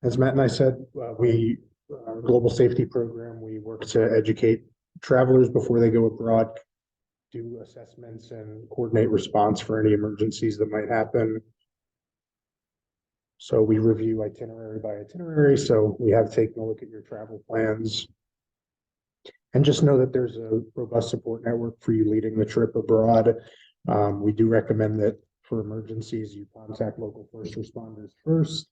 As Matt and I said, our global safety program, we work to educate travelers before they go abroad, do assessments and coordinate response for any emergencies that might happen. So we review itinerary by itinerary. So we have taken a look at your travel plans. And just know that there's a robust support network for you leading the trip abroad. We do recommend that for emergencies, you contact local first responders first,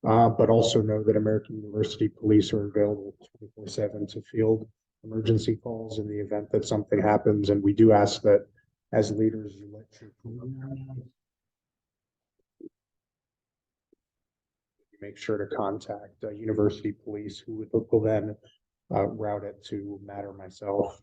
but also know that American University Police are available 24/7 to field emergency calls in the event that something happens. And we do ask that as leaders, you let your program know. You make sure to contact University Police, who will then route it to Matt or myself.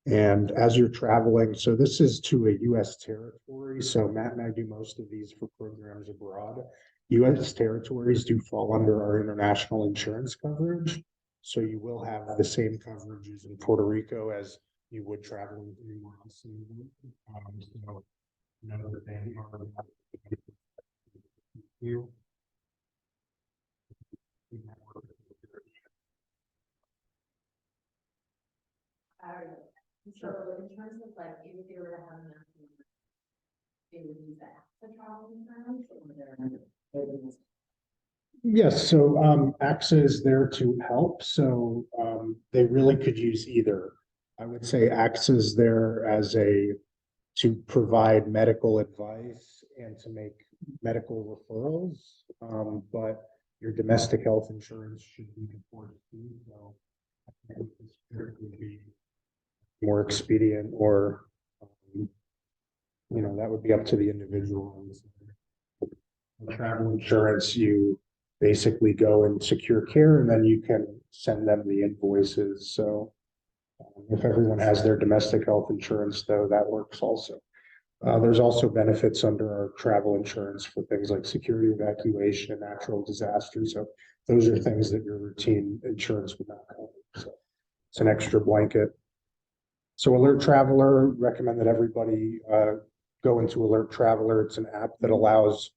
And as you're traveling, so this is to a U.S. territory. So Matt and I do most of these for programs abroad. U.S. territories do fall under our international insurance coverage. So you will have the same coverages in Puerto Rico as you would traveling anywhere else in the world. So know that they are you. So in terms of like, if they were to have an accident, they would use that for travel insurance or Yes, so AXA is there to help. So they really could use either. I would say AXA is there as to provide medical advice and to make medical referrals. But your domestic health insurance should be important too. So I think this would be more expedient, or that would be up to the individual. Travel insurance, you basically go and secure care, and then you can send them the invoices. So if everyone has their domestic health insurance, though, that works also. There's also benefits under our travel insurance for things like security evacuation, natural disasters. So those are things that your routine insurance would not cover. So it's an extra blanket. So Alert Traveler, recommend that everybody go into Alert Traveler. It's an app that allows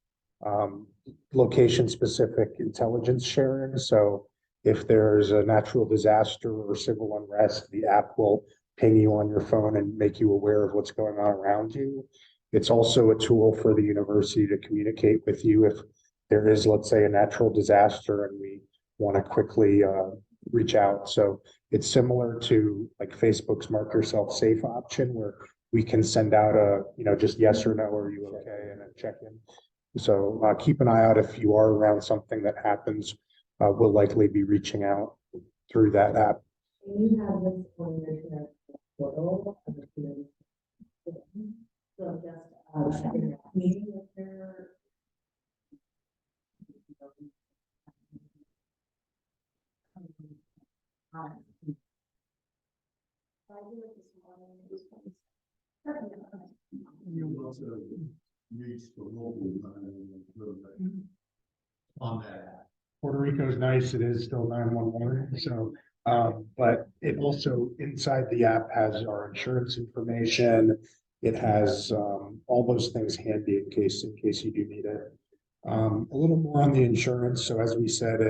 location-specific intelligence sharing. So if there's a natural disaster or civil unrest, the app will ping you on your phone and make you aware of what's going on around you. It's also a tool for the university to communicate with you if there is, let's say, a natural disaster and we want to quickly reach out. So it's similar to like Facebook's Mark Yourself Safe option, where we can send out a, just yes or no, are you okay, and a check-in. So keep an eye out if you are around something that happens. We'll likely be reaching out through that app. You have this on your portal. So just meeting with your You also reach the local on that. Puerto Rico is nice. It is still 911. So, but it also inside the app has our insurance information. It has all those things handy in case you do need it. A little more on the insurance. So as we said,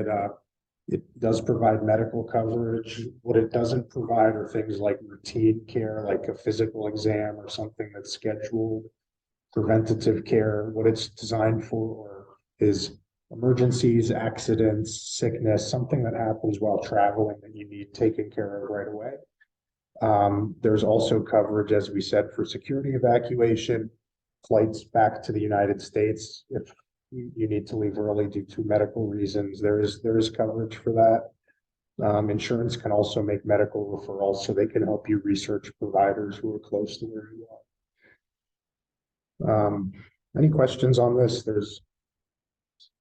it does provide medical coverage. What it doesn't provide are things like routine care, like a physical exam or something that's scheduled. Preventative care. What it's designed for is emergencies, accidents, sickness, something that happens while traveling that you need taken care of right away. There's also coverage, as we said, for security evacuation, flights back to the United States if you need to leave early due to medical reasons. There is coverage for that. Insurance can also make medical referrals, so they can help you research providers who are close to where you are. Any questions on this? There's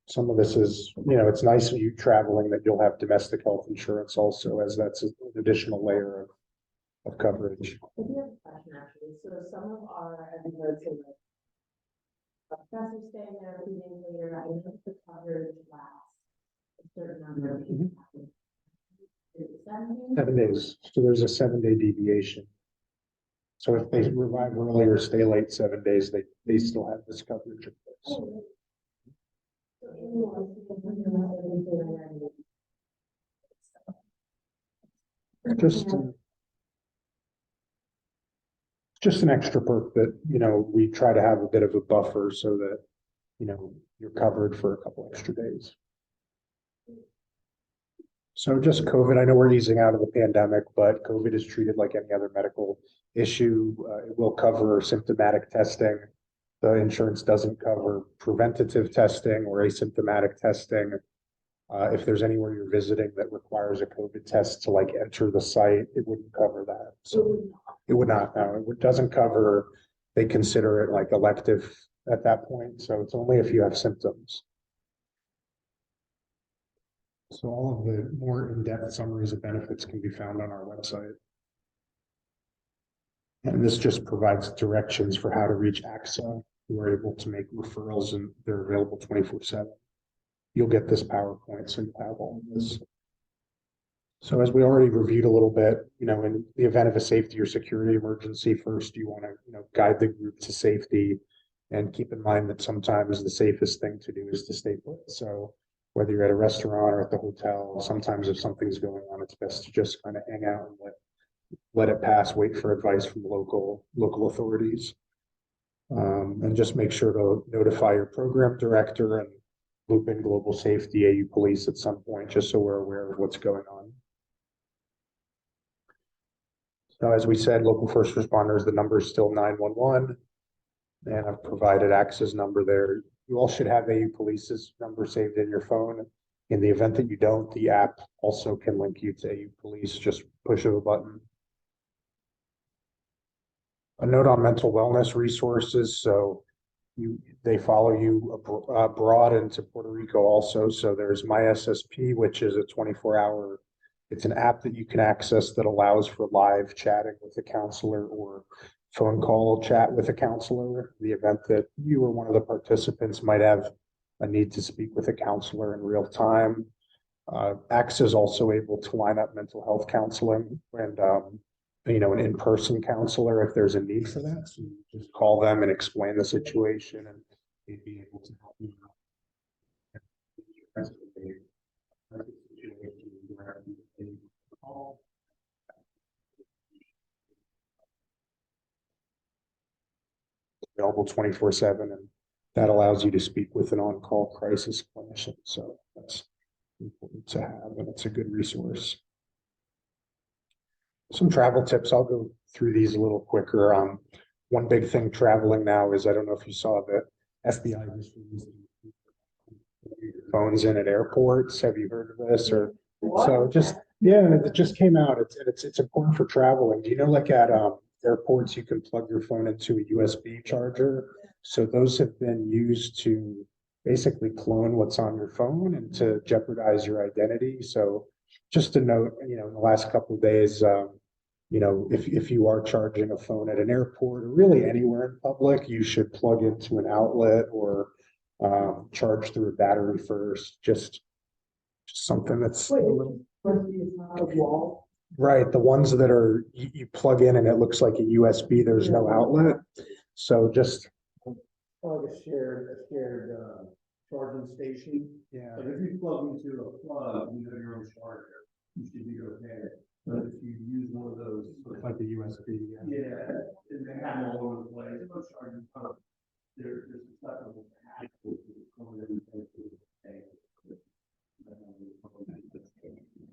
some of this is, it's nice when you traveling that you'll have domestic health insurance also, as that's an additional layer of coverage. I do have a question actually. So some of our episodes are like a professor staying there a few days later. I know the coverage lasts a certain number of days. Is it 7 days? 7 days. So there's a 7-day deviation. So if they arrive early or stay late 7 days, they still have this coverage in place. Oh, really? So in the just an extra perk that, we try to have a bit of a buffer so that, you're covered for a couple extra days. So just COVID, I know we're easing out of the pandemic, but COVID is treated like any other medical issue. It will cover symptomatic testing. The insurance doesn't cover preventative testing or asymptomatic testing. If there's anywhere you're visiting that requires a COVID test to like enter the site, it wouldn't cover that. So it would not, no, it doesn't cover, they consider it like elective at that point. So it's only if you have symptoms. So all of the more in-depth summaries of benefits can be found on our website. And this just provides directions for how to reach AXA, who are able to make referrals, and they're available 24/7. You'll get this PowerPoint, so you have all of this. So as we already reviewed a little bit, in the event of a safety or security emergency, first you want to, guide the group to safety, and keep in mind that sometimes the safest thing to do is to stay put. So whether you're at a restaurant or at the hotel, sometimes if something's going on, it's best to just kind of hang out and let it pass, wait for advice from local authorities. And just make sure to notify your program director and loop in global safety, AU police at some point, just so we're aware of what's going on. So as we said, local first responders, the number is still 911. And I've provided AXA's number there. You all should have AU Police's number saved in your phone. In the event that you don't, the app also can link you to AU Police, just push of a button. A note on mental wellness resources. So they follow you abroad into Puerto Rico also. So there's My SSP, which is a 24-hour, it's an app that you can access that allows for live chatting with a counselor or phone call chat with a counselor. The event that you or one of the participants might have a need to speak with a counselor in real time. AXA is also able to line up mental health counseling and an in-person counselor if there's a need for that. So you just call them and explain the situation, and they'd be able to help you out. Available 24/7, and that allows you to speak with an on-call crisis clinician. So that's important to have, and it's a good resource. Some travel tips. I'll go through these a little quicker. One big thing traveling now is, I don't know if you saw the FBI just released phones in at airports. Have you heard of this? Or so just it just came out. It's important for traveling. Do you know, like at airports, you can plug your phone into a USB charger? So those have been used to basically clone what's on your phone and to jeopardize your identity. So just to note, in the last couple of days, if you are charging a phone at an airport or really anywhere in public, you should plug into an outlet or charge through a battery first. Just something that's a little, right. The ones that are you plug in and it looks like a USB. There's no outlet. So just like a shared charging station. yeah. But if you plug into a plug, you have your own charger, you should be okay. But if you use one of those, Like a USB. yeah, and they have them all over the place. Those charging pumps, they're just stuff that will hack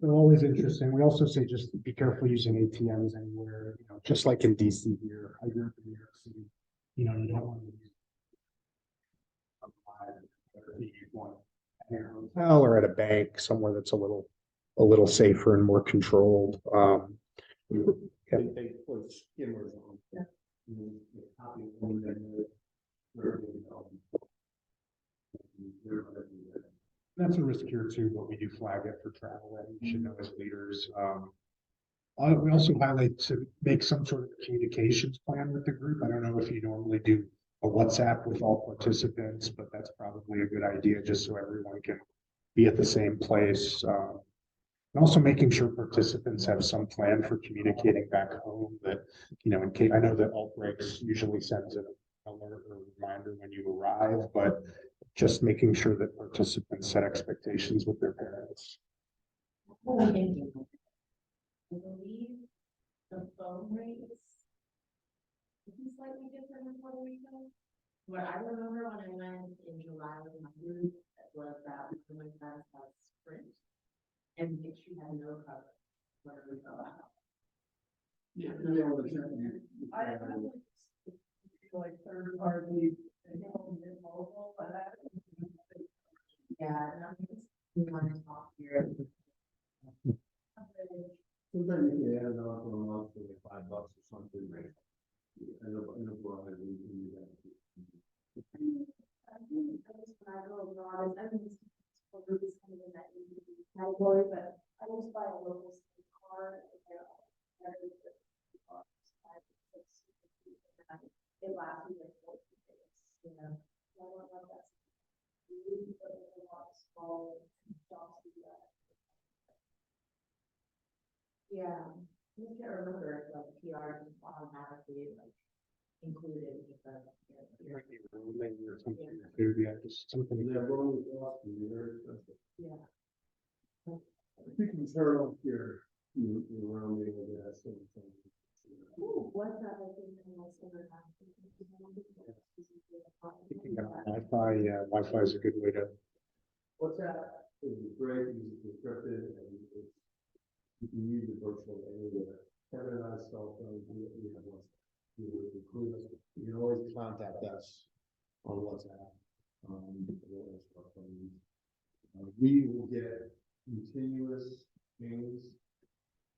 They're always interesting. We also say just be careful using ATMs anywhere, just like in DC here. I grew up in New York City. You don't want to use one at a hotel or at a bank, somewhere that's a little safer and more controlled. They put skimmers on. Yeah. That's a risk here too, but we do flag it for travel, and you should know as leaders. We also highlight to make some sort of communications plan with the group. I don't know if you normally do a WhatsApp with all participants, but that's probably a good idea just so everyone can be at the same place. And also making sure participants have some plan for communicating back home that, in case, I know that Outbreaks usually sends an alert or reminder when you arrive, but just making sure that participants set expectations with their parents. I believe the phone rates would be slightly different in Puerto Rico. What I remember when I went in July with my group was that my friends had Sprint and she had no coverage. Puerto Rico. Yeah, they were the- I don't know, like third party, and mobile, but I. Yeah, and I'm just, we want to talk here. Sometimes you can add it on for a month for like $5 or something, right? And a broad, we can do that. I think I just, when I go abroad, I mean, it's probably kind of in that category, but I just buy a local SIM card, and they're all very good. It lasts me like 14 days, you know. So I don't know if that's really, but there's a lot of small shops to do that. Yeah, I just can't remember if like PR is automatically like included with the. Might be roaming or something, too, yeah, just something. Yeah, roaming costs can be very expensive. Yeah. I think you turn off your roaming and that sort of thing. Ooh, what's that like in the summer time? Wi-Fi is a good way to. What's that? It's great, it's encrypted, and it's, you can use it virtually anywhere. Kevin and I cell phone, we have one. You can always contact us on WhatsApp. We will get continuous pings,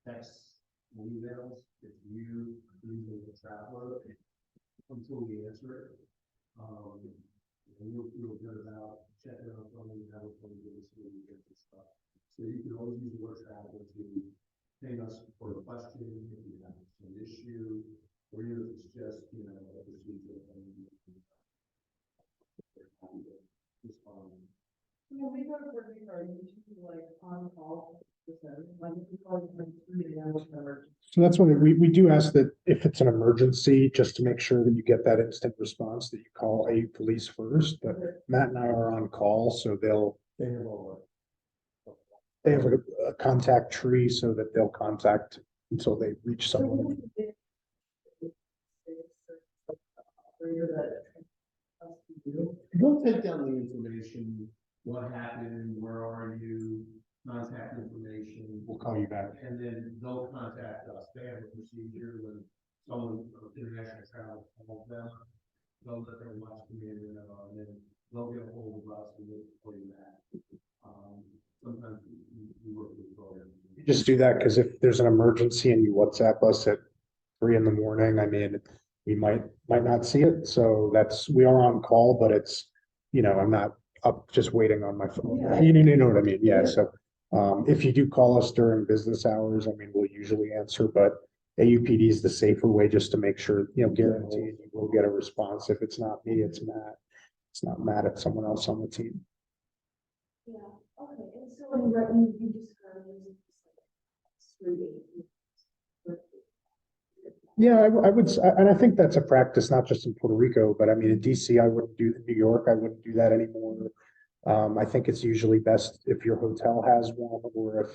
texts, and emails if you using the traveler until we answer it. And we'll feel good about checking on phone, how we're going to get this, when we get this stuff. So you can always use the word traveler to ping us for a question, if you have an issue, or even if it's just, you know, a procedure. Respond. When we go to Puerto Rico, are you usually like on call? Like if you call you from 3 a.m. with an emergency. So that's when we do ask that if it's an emergency, just to make sure that you get that instant response, that you call a police first, but Matt and I are on call, so They have all they have a contact tree so that they'll contact until they reach someone. They'll take down the information, what happened, where are you, contact information. We'll call you back. And then they'll contact us. They have a procedure when someone from international travel calls them. They'll let their watch commander know, and then they'll get a hold of us and we'll call you back. Sometimes we work with programs. You just do that because if there's an emergency and you WhatsApp us at 3 in the morning, I mean, we might not see it. So we are on call, but it's, you know, I'm not up just waiting on my phone. Yeah. You know what I mean? Yeah. So if you do call us during business hours, I mean, we'll usually answer, but AUPD is the safer way just to make sure, you know, guaranteed you will get a response. If it's not me, it's Matt. It's not Matt, it's someone else on the team. Yeah, okay, and so in what you described as streaming. Yeah, I would, and I think that's a practice, not just in Puerto Rico, but I mean, in DC, I wouldn't do, in New York, I wouldn't do that anymore. I think it's usually best if your hotel has one, or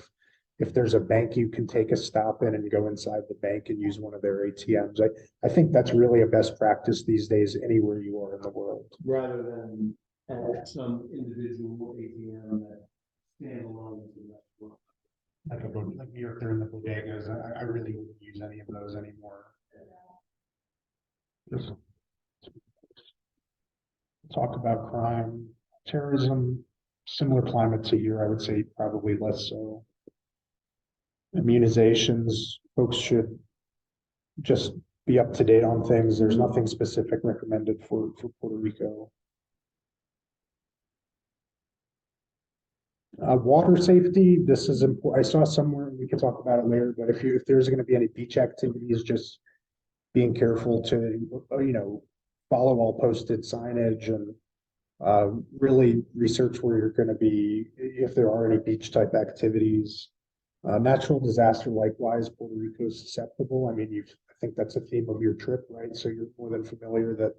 if there's a bank, you can take a stop in and go inside the bank and use one of their ATMs. I think that's really a best practice these days, anywhere you are in the world. Rather than have some individual ATM that stand alone. Like New York, they're in the bodegas. I really wouldn't use any of those anymore. Just talk about crime, terrorism, similar climates a year, I would say probably less so. Immunizations, folks should just be up to date on things. There's nothing specific recommended for Puerto Rico. Water safety, this is important. I saw somewhere, we can talk about it later, but if there's going to be any beach activities, just being careful to, you know, follow all posted signage and really research where you're going to be, if there are any beach type activities. Natural disaster, likewise, Puerto Rico is susceptible. I mean, I think that's a theme of your trip, right? So you're more than familiar that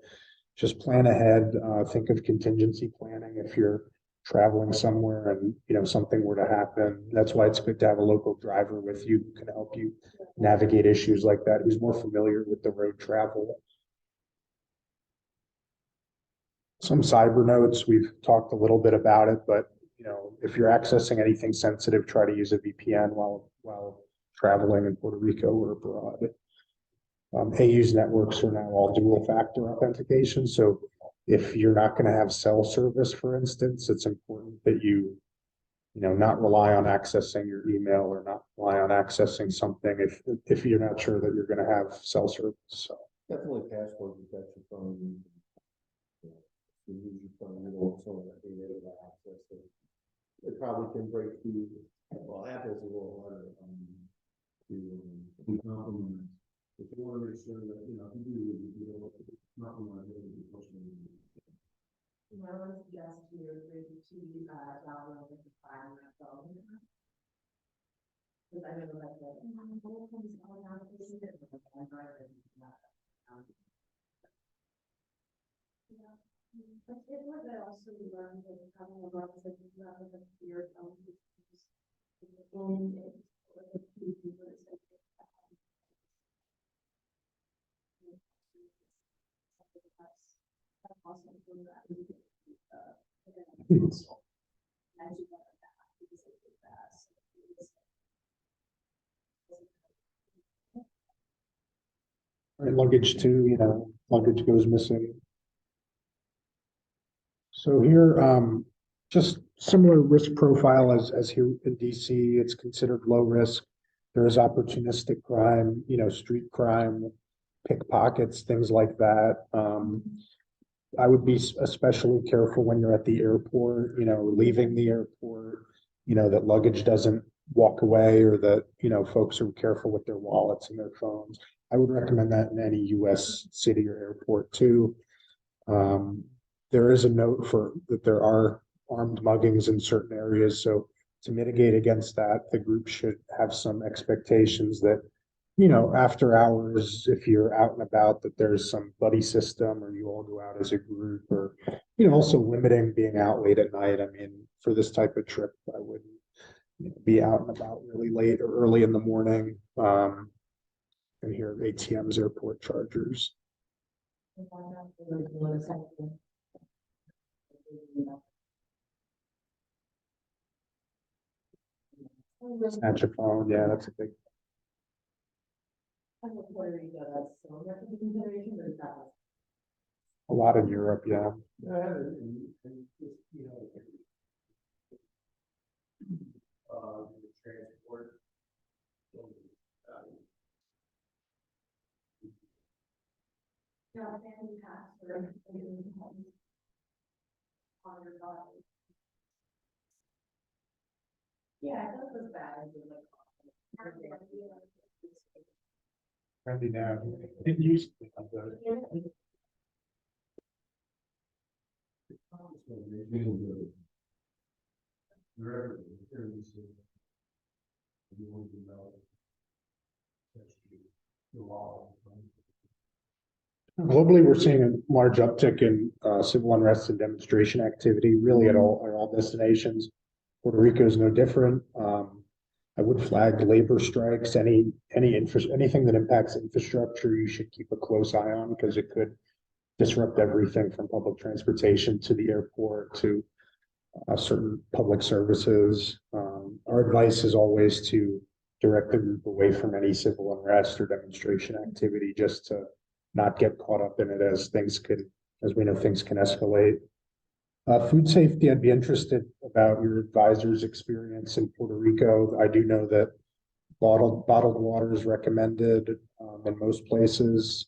just plan ahead, think of contingency planning. If you're traveling somewhere and, something were to happen. That's why it's good to have a local driver with you who can help you navigate issues like that, who's more familiar with the road travel. Some cyber notes, we've talked a little bit about it, but if you're accessing anything sensitive, try to use a VPN while traveling in Puerto Rico or abroad. AU's networks are now all dual factor authentication. So if you're not going to have cell service, for instance, it's important that you not rely on accessing your email or not rely on accessing something if you're not sure that you're going to have cell service. So Definitely password protection from, you use your phone, you don't want someone that being able to access it. It probably can break through, well, Apple's a little harder, to be compromised. If you want to make sure that, if you do, you don't compromise it, you push them. I would suggest you agree to, download the file on your phone. Because I know like the. Yeah. But it was also learned that the coming of us that you have the fear of and right, luggage too, luggage goes missing. So here, just similar risk profile as here in DC, it's considered low risk. There is opportunistic crime, street crime, pickpockets, things like that. I would be especially careful when you're at the airport, leaving the airport, that luggage doesn't walk away or that, folks are careful with their wallets and their phones. I would recommend that in any US city or airport too. There is a note for that there are armed muggings in certain areas. So to mitigate against that, the group should have some expectations that, after hours, if you're out and about, that there's some buddy system or you all go out as a group or, also limiting being out late at night. I mean, for this type of trip, I wouldn't be out and about really late or early in the morning. And here ATMs, airport chargers. Snatch a phone, yeah, that's a big. A lot in Europe, yeah. Transport. Yeah, that was bad. Friendly now. It used to be like that. Globally, we're seeing a large uptick in civil unrest and demonstration activity, really at all destinations. Puerto Rico is no different. I would flag labor strikes, anything that impacts infrastructure, you should keep a close eye on because it could disrupt everything from public transportation to the airport to certain public services. Our advice is always to direct the group away from any civil unrest or demonstration activity just to not get caught up in it as we know things can escalate. Food safety, I'd be interested about your advisor's experience in Puerto Rico. I do know that bottled water is recommended in most places.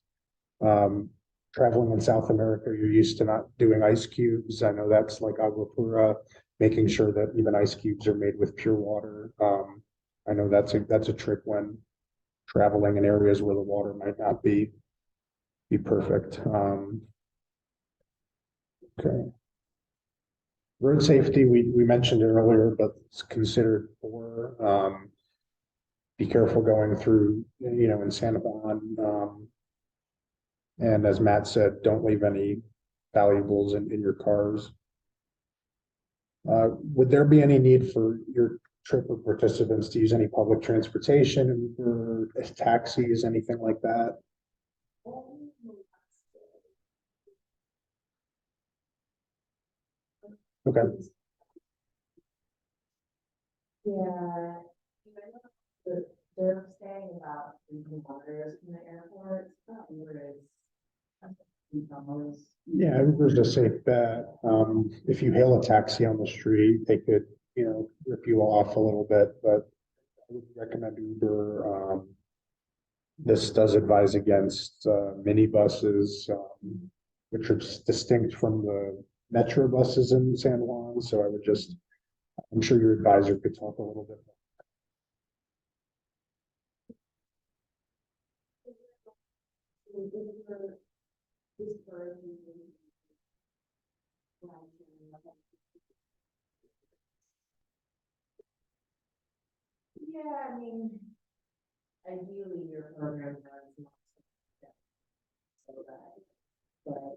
Traveling in South America, you're used to not doing ice cubes. I know that's like agua pura, making sure that even ice cubes are made with pure water. I know that's a trick when traveling in areas where the water might not be perfect. Okay. Road safety, we mentioned earlier, but it's considered poor. Be careful going through, in San Juan. And as Matt said, don't leave any valuables in your cars. Would there be any need for your trip or participants to use any public transportation or taxis, anything like that? Okay, Yeah. They're saying about 3 kilometers from the airport, whereas. yeah, Uber's a safe bet. If you hail a taxi on the street, they could, rip you off a little bit, but I would recommend Uber. This does advise against minibuses, which are distinct from the metro buses in San Juan. So I would just, I'm sure your advisor could talk a little bit. Yeah, I mean, ideally your program does not so bad, but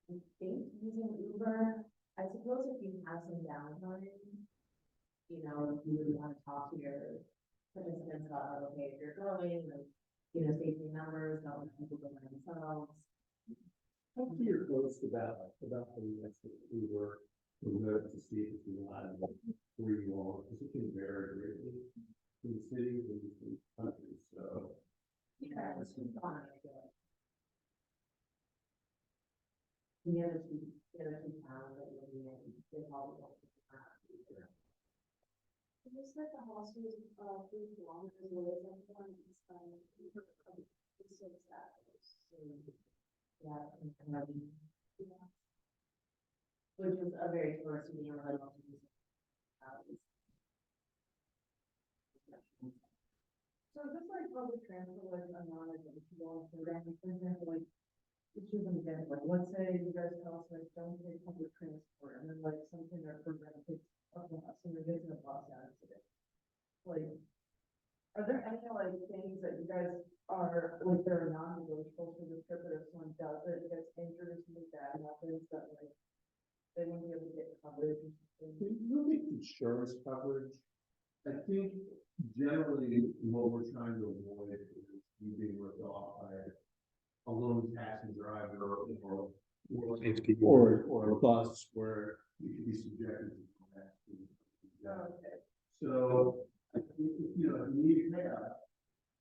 I think using Uber, I suppose if you have some downtime, if you would want to talk to your participants about, okay, if you're going, like, safety numbers, don't let people go by themselves. Talk to your host about the next Uber, remote to see if you want where you are, because it can vary greatly in cities and in countries, so. Yeah, it's been fun, I feel like. The other two towns that we're in, they probably don't. Just like the hospital is 3 kilometers away from one, it's so sad. Yeah, which is a very touristy neighborhood. So is this like public transport, like a non-essential program, for example, like, just use an example, like, let's say you guys tell us, like, don't take public transport, and then like something our program takes a bus, and you're getting a bus accident. Like, are there any like things that you guys are, like, that are non-negotiable for this trip, that if someone does it, gets injured or something bad happens, that like, they won't be able to get coverage or something? When you look at insurance coverage, I think generally what we're trying to avoid is you being ripped off by a lone taxi driver or a bus where you could be subjected to that. Okay. So, if you need a cab,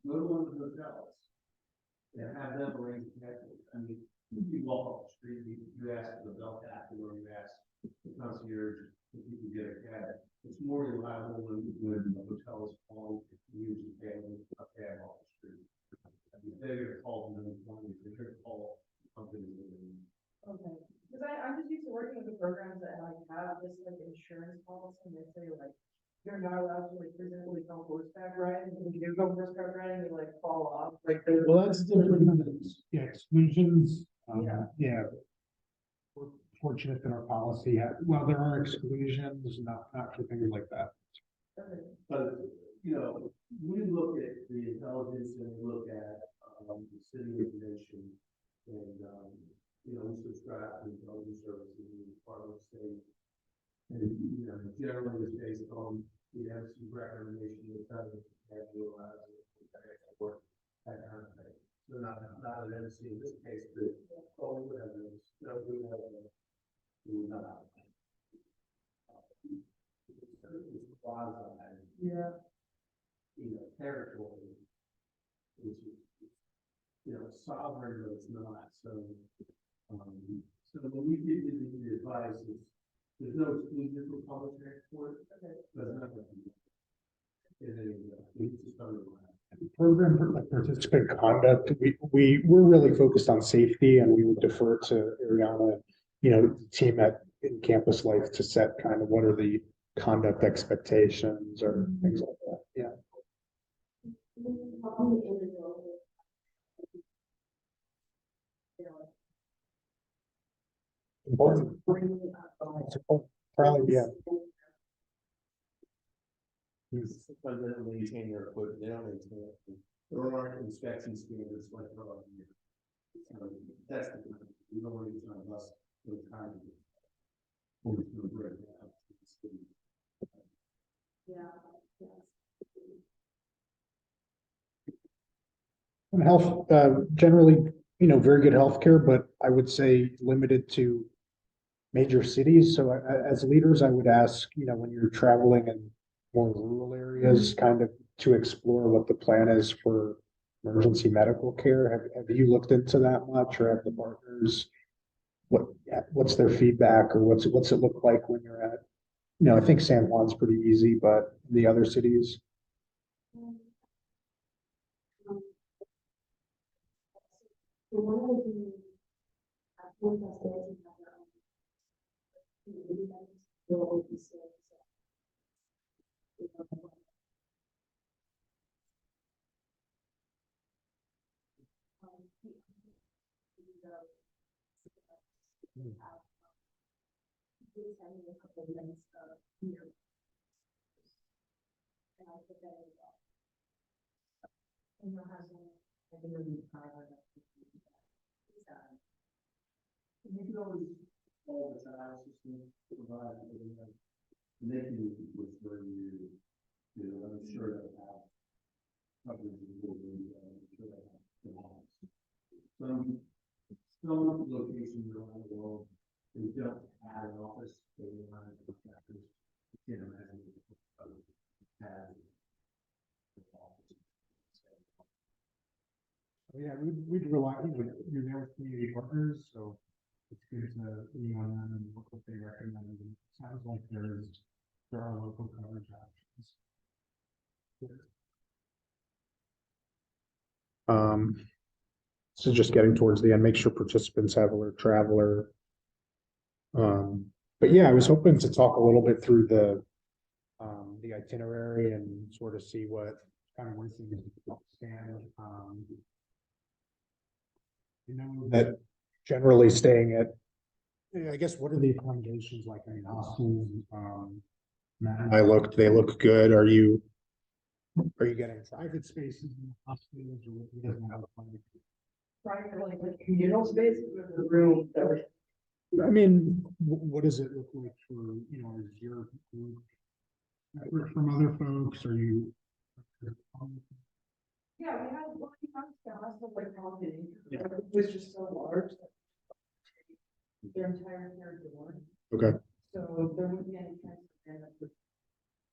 go to one of the hotels and have them arrange a cab. I mean, you walk off the street, you ask the bell captain or you ask the concierge if you can get a cab. It's more reliable when the hotel is calling, use a cab off the street. I mean, they're gonna call them, they're gonna call companies. Okay, because I'm just used to working with the programs that like have this like insurance policy, and they say like, you're not allowed to like physically go horseback riding, and if you do go horseback riding, you like fall off, like there's. Well, that's different. Yeah, exclusions. Yeah. Yeah. We're fortunate that our policy well, there are exclusions, not for things like that. But, we look at the intelligence and we look at, the city information and, we subscribe to intelligence services and Department of State. And, generally it's based on the MC recommendation of the president and work, that kind of thing. So not an MC in this case, but, we would have this, we would have not. It's quasi, Yeah. Territory, which is, sovereign, but it's not, so, so when we give you the advice, there's no exclusion for public transport, but it's not gonna be. It's just underlined. Program for like participant conduct, we're really focused on safety, and we would defer to Ariana, the team at in campus life to set kind of what are the conduct expectations or things like that. Yeah. Important. Probably, yeah. But they don't maintain their equipment, they don't maintain it. There are inspection standards like there are here. So that's the, you don't want to use on a bus for the time. Or it's not right now. Yeah, yes. And health, generally, very good healthcare, but I would say limited to major cities. So as leaders, I would ask, when you're traveling in more rural areas, kind of to explore what the plan is for emergency medical care. Have you looked into that much, or have the partners? What's their feedback, or what's it look like when you're at, I think San Juan's pretty easy, but the other cities? So one of the, with us, there's another, will open soon, so. Sending a couple of links of here. And I put that in. And your husband, I think it'll be private. You can always call the child system, provide, and they can refer you to, I'm sure they'll have coverage of what we, I'm sure they have the homes. Some locations around the world, they don't have an office, they don't have contractors. You can't imagine have the office. Yeah, we'd rely, you're there with community partners, so it's good to lean on them and look what they recommend. And it sounds like there are local coverage options. So just getting towards the end, make sure participants have alert traveler. But yeah, I was hoping to talk a little bit through the itinerary and sort of see what kind of where things stand. That generally staying at, I guess, what are the accommodations like? I mean, hostels, Matt and I looked, they look good. Are you getting private spaces in the hostels, or what does that look like? Private, like the communal spaces or the room that were. I mean, what does it look like for, is your group from other folks? Are you? Yeah, we had one house, the hostel like holiday, it was just so large. That their entire third door, Okay, so there wouldn't be any chance of end up with.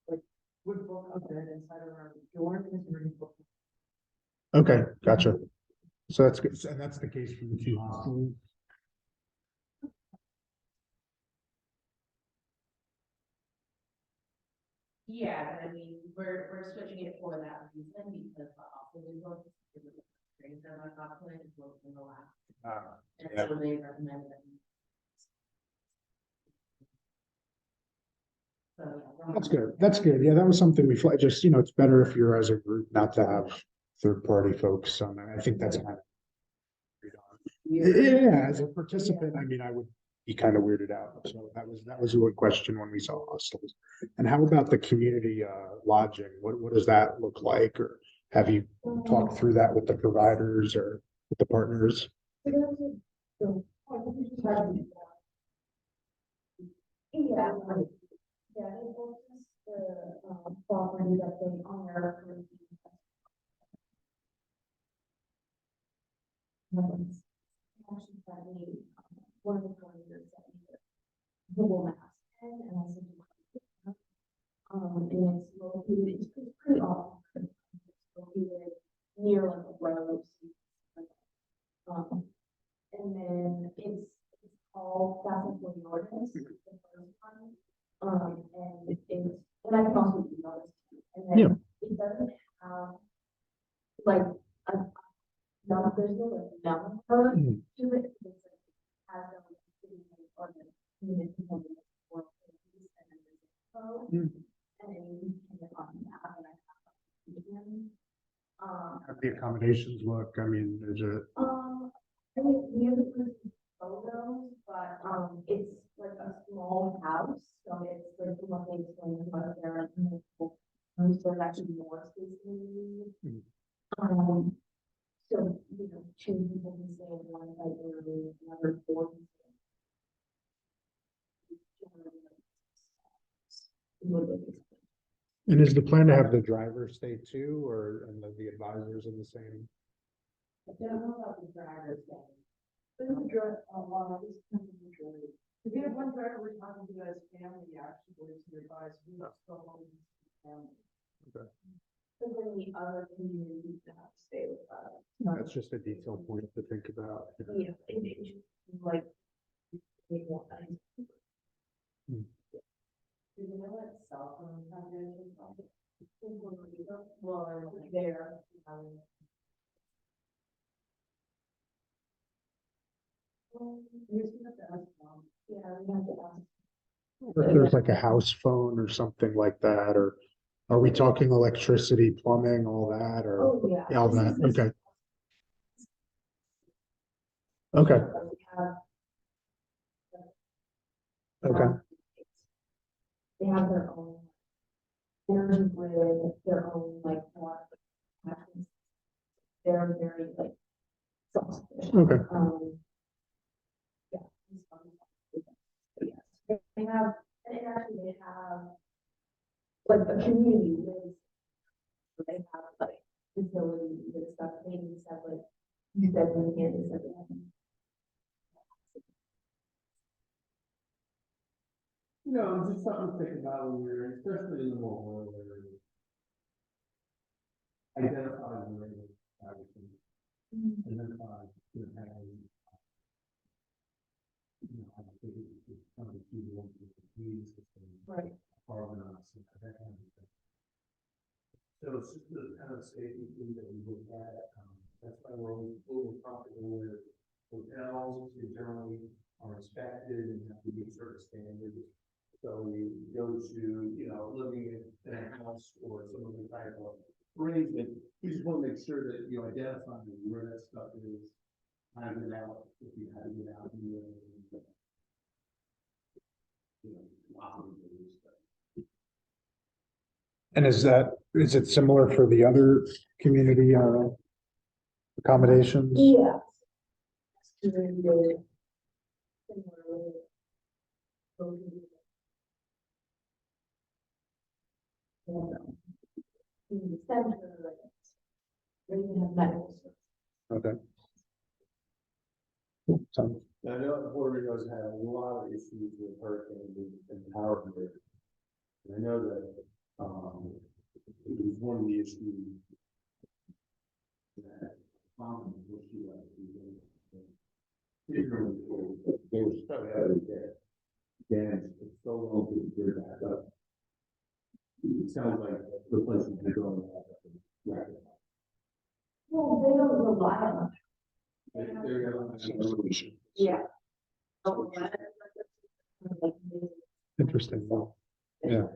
Like, would book a bed inside of our door, because we're book. okay, gotcha. So that's good, and that's the case for the two hostels. Yeah, I mean, we're switching it for that reason, because the office is going to experience that my conflict is what in the last. And yeah. so they recommend that. So, yeah, That's good. That's good. Yeah, that was something we just, it's better if you're as a group not to have third party folks on there. I think that's kind of. Yeah, as a participant, I mean, I would be kind of weirded out. So that was a good question when we saw hostels. And how about the community lodging? What does that look like? Or have you talked through that with the providers or with the partners? Yeah, they will just the property that they own their. Actually, that we, one of the coordinators that we Google Maps and I said, and it's located, it's pretty awesome. It's located near like a road. And then it's called Casa Flores, the first one. And and I can also do notice. And then it doesn't have like a there's no like number to it. It's like has a or the municipal or and then there's a code. And then you can get on that and How do the accommodations look? I mean, is it? I mean, music photos, but it's like a small house, so it's like what they explained about there are multiple rooms, so there's actually more space than we need. So, two people can stay in one bedroom, another four can stay. And is the plan to have the driver stay too, or, and the advisors in the same? I don't know about the driver's thing. This is a lot of this kind of majority. If you have one driver we're talking to as family, actually, to advise, we must go home with family. But then the other communities that have to stay with us. That's just a detail point to think about. Yeah, like. They want that. Hmm. Do you know what cell phone coverage is like? Well, there. Here's what the ask, Yeah, we have to ask. Or if there's like a house phone or something like that, or are we talking electricity, plumbing, all that, or Oh, yeah. all that? Okay. Okay, We have. okay, They have their own. Energy grid, their own like water. patterns. They're very like. Self-sufficient. okay. Yeah. But yes, they have, and actually they have. Like the community lives. They have like facilities and stuff, they even said like, you said when you get this again. You know, just something to think about when you're, especially in the more rural areas. Identify the rate of everything, identify the having. You know, I think it's coming to the one with the community system. Right. Carbon monoxide, that kind of thing. So it's just the kind of safety thing that we look at, that's why we're always comfortable with hotels, who generally are inspected and have to meet certain standards. So we go to, you know, living in a house or some other type of arrangement, we just want to make sure that you identify where that stuff is, how to get out, if you had to get out, you know, lock them and stuff. And is it similar for the other community, accommodations? Yeah. Really good. Similarly. In the center, they even have medical. Okay. So, Now, I know Puerto Rico's had a lot of issues with hurricanes and power grid. And I know that, it was one of the issues that, was she like, they were stuck out of there. Damaged for so long to get back up. It sounds like the place is going back up. Well, they don't rely on. Solution. Yeah. interesting. Well, yeah.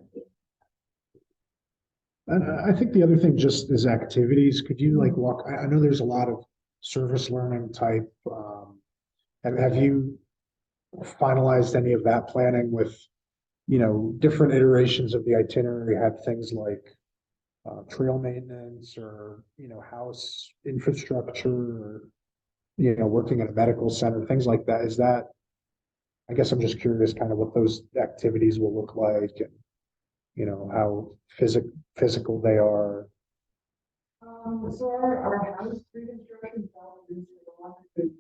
And I think the other thing just is activities. Could you like walk, I know there's a lot of service learning type, have you finalized any of that planning with, you know, different iterations of the itinerary had things like trail maintenance or, you know, house infrastructure or, you know, working at a medical center, things like that. Is that, I guess I'm just curious kind of what those activities will look like and, you know, how physical they are. So our house reconstruction fell into a lot of good.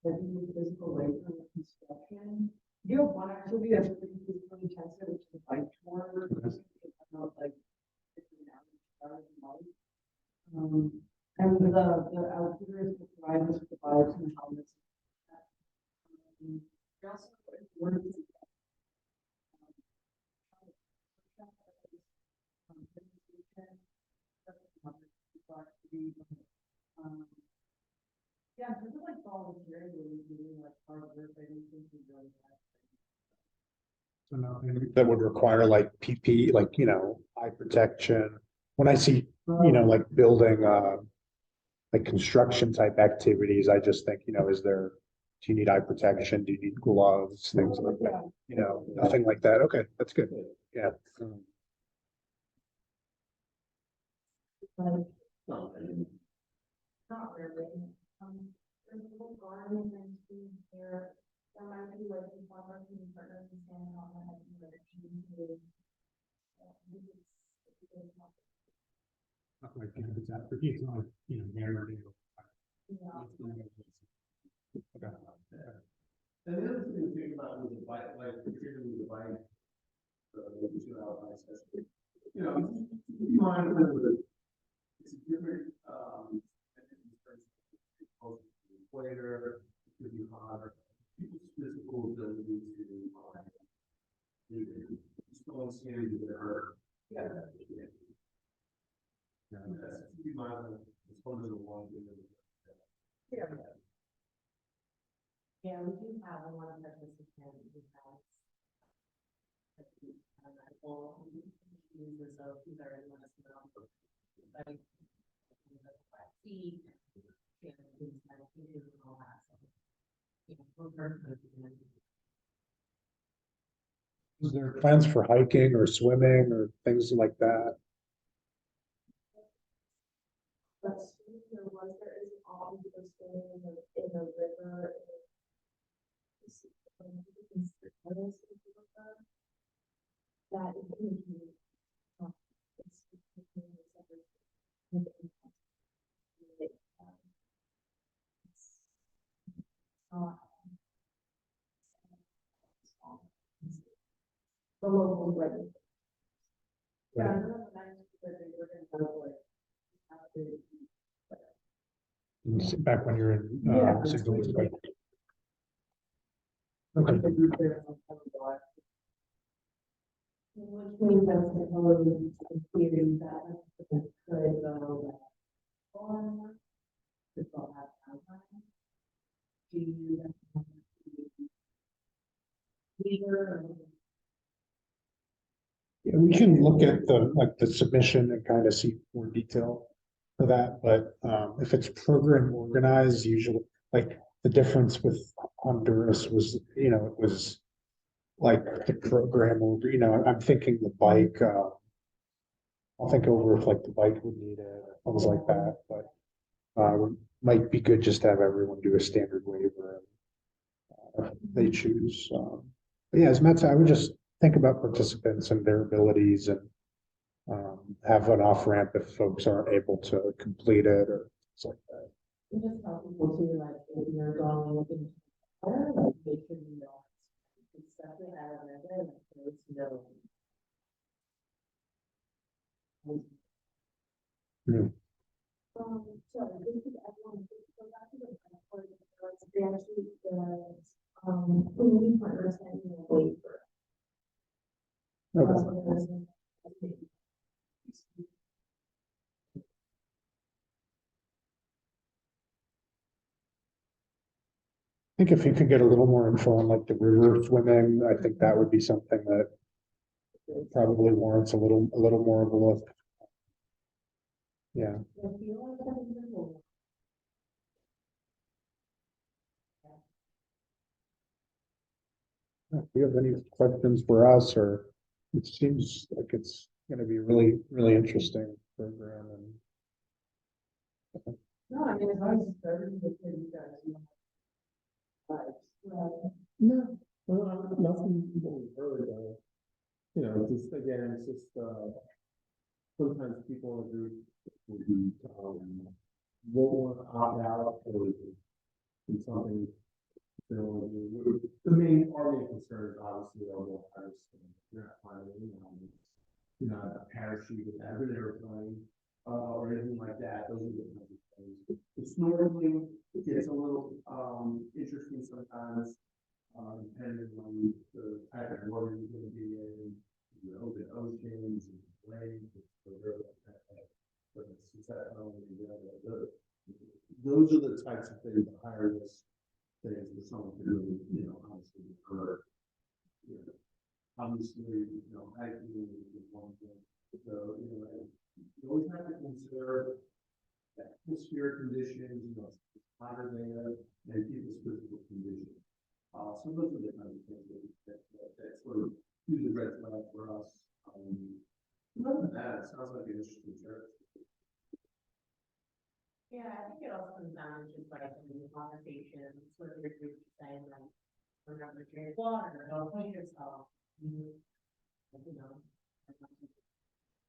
Heavy physical labor and construction. You have one activity that's really physical intensive, which is bike tour. About like 15 hours a month. And the outfitters will provide us with the bikes and helmets. We also work with yeah, this is like volunteering, where we're doing like hard work, I don't think we really have. So no, that would require like PP, like, you know, eye protection. When I see, you know, like building, like construction type activities, I just think, you know, do you need eye protection? Do you need gloves, things like that? You know, nothing like that. Okay, that's good. Yeah. Like, not really. There's a little garden and trees there. There might be like some farmers and partners and standing on that. Not like habitat for human, it's not, narrative. Okay. And the other thing to think about with the bike, like particularly the bike, the 2 hour bike session, keep in mind that it's a different, equator, it could be hotter, people's physical ability to, just don't see any of their. Yeah. That's, keep in mind that it's one of the one thing that. Yeah. Yeah, we do have a lot of participants who has. Medical issues, so he's already let us know. Like, feet, things medications and all that, so. We're perfect. Is there plans for hiking or swimming or things like that? But the ones that is all people swimming in the river. That is going to be. The local wedding. Right. Back when you're in, St. Louis, right? Okay. Which means that's the whole theory that could go on. This all have time. Do you? Yeah, we can look at the submission and kind of see more detail for that, but if it's program organized, usually, like, the difference with Honduras was, it was like the program, I'm thinking the bike, I'll think over if like the bike would need it, or things like that, but might be good just to have everyone do a standard waiver if they choose. But yeah, as Matt said, I would just think about participants and their abilities and have an off ramp if folks aren't able to complete it or things like that. And just tell people too, like, if you're going looking, like, they should know. It's definitely out of their head, there's no. So this is everyone, go back to the, they actually, community partners sending a waiver. Okay. I think if you could get a little more info on like the river swimming, I think that would be something that probably warrants a little more of a look. Yeah. If you have any questions for us, or it seems like it's going to be a really, really interesting program. And No, I mean, as long as it's better, you guys, No, well, nothing what we've heard, just again, it's just, sometimes people in a group will be, won't want to opt out or do something. The main, our main concern is obviously our more higher standard. You're not finding, a parachute with an airplane, or anything like that. Those are the kinds of things. The snorkeling gets a little, interesting sometimes. Depending on the type of water you're going to be in, open oceans and lakes, those are the types of things, the higher risk things that someone can really, honestly occur. Obviously, hiking is one thing. So, you always have to consider atmospheric conditions, hotter there, and people's physical condition. So those are the kind of things that sort of do the red flag for us. Other than that, it sounds like an interesting trip. Yeah, I think it also comes down to just like the conversations with your group saying like, remember to drink water, don't point yourself.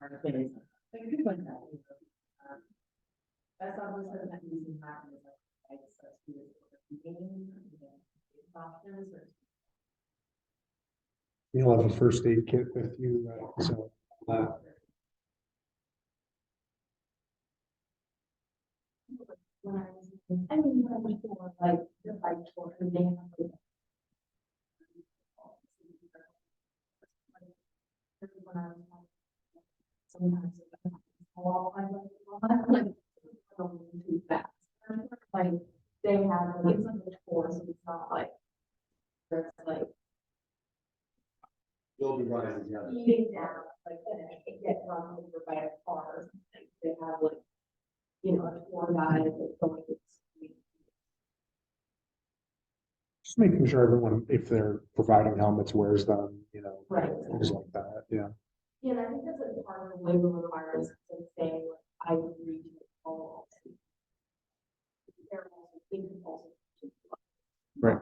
Our things, like, things like that. That's always the mechanism happen is like, I discuss who is meeting, options or. You'll have a first aid kit with you, so. When I mean, when I was before, like, the bike tour, and they have. Like, when I was like, sometimes like too fast. Like they have like it's like a tour, so it's not like it's like You'll be running together. eating down, like and it get run over by a car or something. They have like, you know, a tour guide that's going to. Just making sure everyone, if they're providing helmets, wears them, Right. things like that, yeah. Yeah, and I think that's a part of the labor requirements and saying, like, I would read to all. They're also thinking also. Right.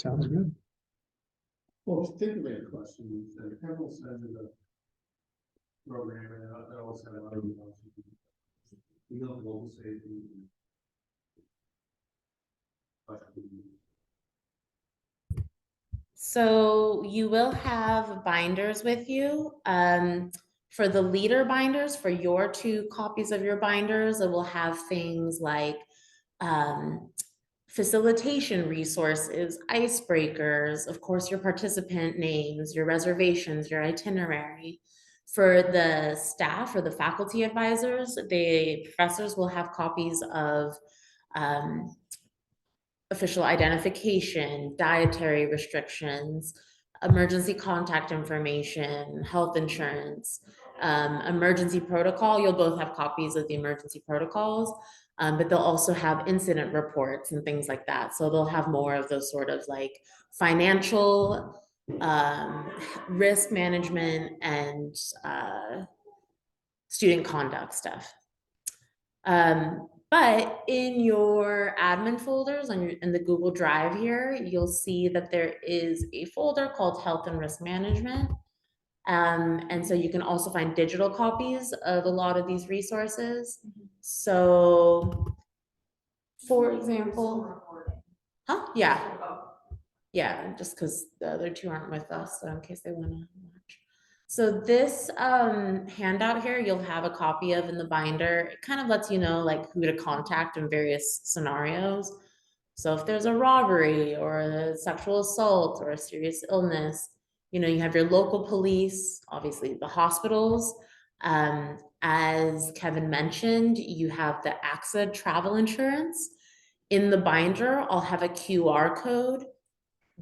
Sounds good. Well, to think of a question, the Kendall said in the program, and I also have other emails. You know, global safety. So you will have binders with you. For the leader binders, for your 2 copies of your binders, it will have things like facilitation resources, icebreakers, of course, your participant names, your reservations, your itinerary. For the staff or the faculty advisors, the professors will have copies of official identification, dietary restrictions, emergency contact information, health insurance, emergency protocol. You'll both have copies of the emergency protocols, but they'll also have incident reports and things like that. So they'll have more of those sort of like financial risk management and student conduct stuff. But in your admin folders in the Google Drive here, you'll see that there is a folder called Health and Risk Management. And so you can also find digital copies of a lot of these resources. So, for example, yeah. Yeah, just because the other 2 aren't with us, so in case they want to watch. So this handout here, you'll have a copy of in the binder. It kind of lets you know like who to contact in various scenarios. So if there's a robbery or a sexual assault or a serious illness, you have your local police, obviously the hospitals. As Kevin mentioned, you have the AXA travel insurance. In the binder, I'll have a QR code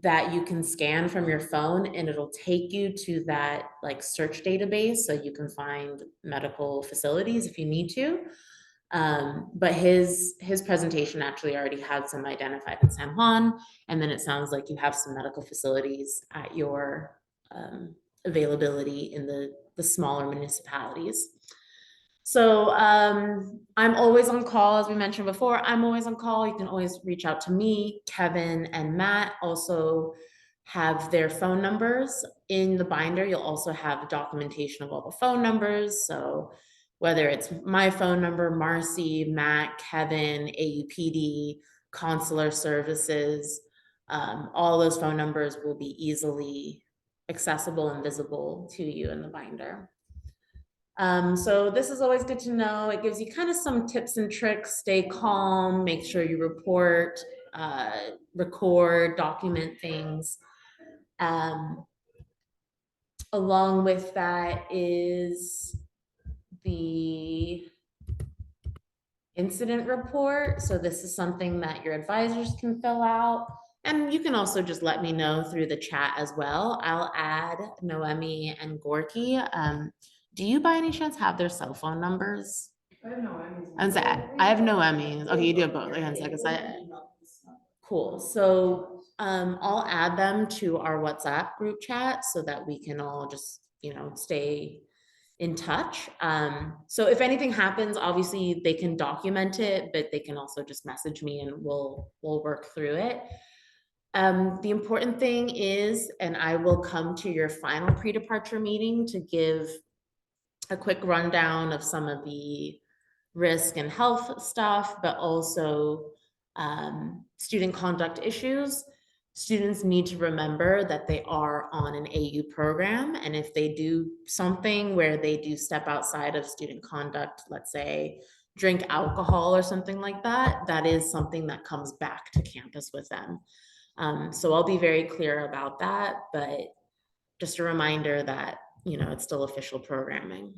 that you can scan from your phone and it'll take you to that like search database so you can find medical facilities if you need to. But his presentation actually already had some identified in San Juan, and then it sounds like you have some medical facilities at your availability in the smaller municipalities. So I'm always on call, as we mentioned before. I'm always on call. You can always reach out to me. Kevin and Matt also have their phone numbers in the binder. You'll also have documentation of all the phone numbers. So whether it's my phone number, Marcy, Matt, Kevin, AUPD, consular services, all those phone numbers will be easily accessible and visible to you in the binder. So this is always good to know. It gives you kind of some tips and tricks. Stay calm, make sure you report, record, document things. Along with that is the incident report. So this is something that your advisors can fill out. And you can also just let me know through the chat as well. I'll add Noemi and Gorky. Do you by any chance have their cell phone numbers? I don't know. I have Noemi. Okay, you do have both. Cool. So I'll add them to our WhatsApp group chat so that we can all just, stay in touch. So if anything happens, obviously they can document it, but they can also just message me and we'll work through it. The important thing is, and I will come to your final pre-departure meeting to give a quick rundown of some of the risk and health stuff, but also student conduct issues. Students need to remember that they are on an AU program, and if they do something where they do step outside of student conduct, let's say drink alcohol or something like that, that is something that comes back to campus with them. So I'll be very clear about that, but just a reminder that, you know, it's still official programming.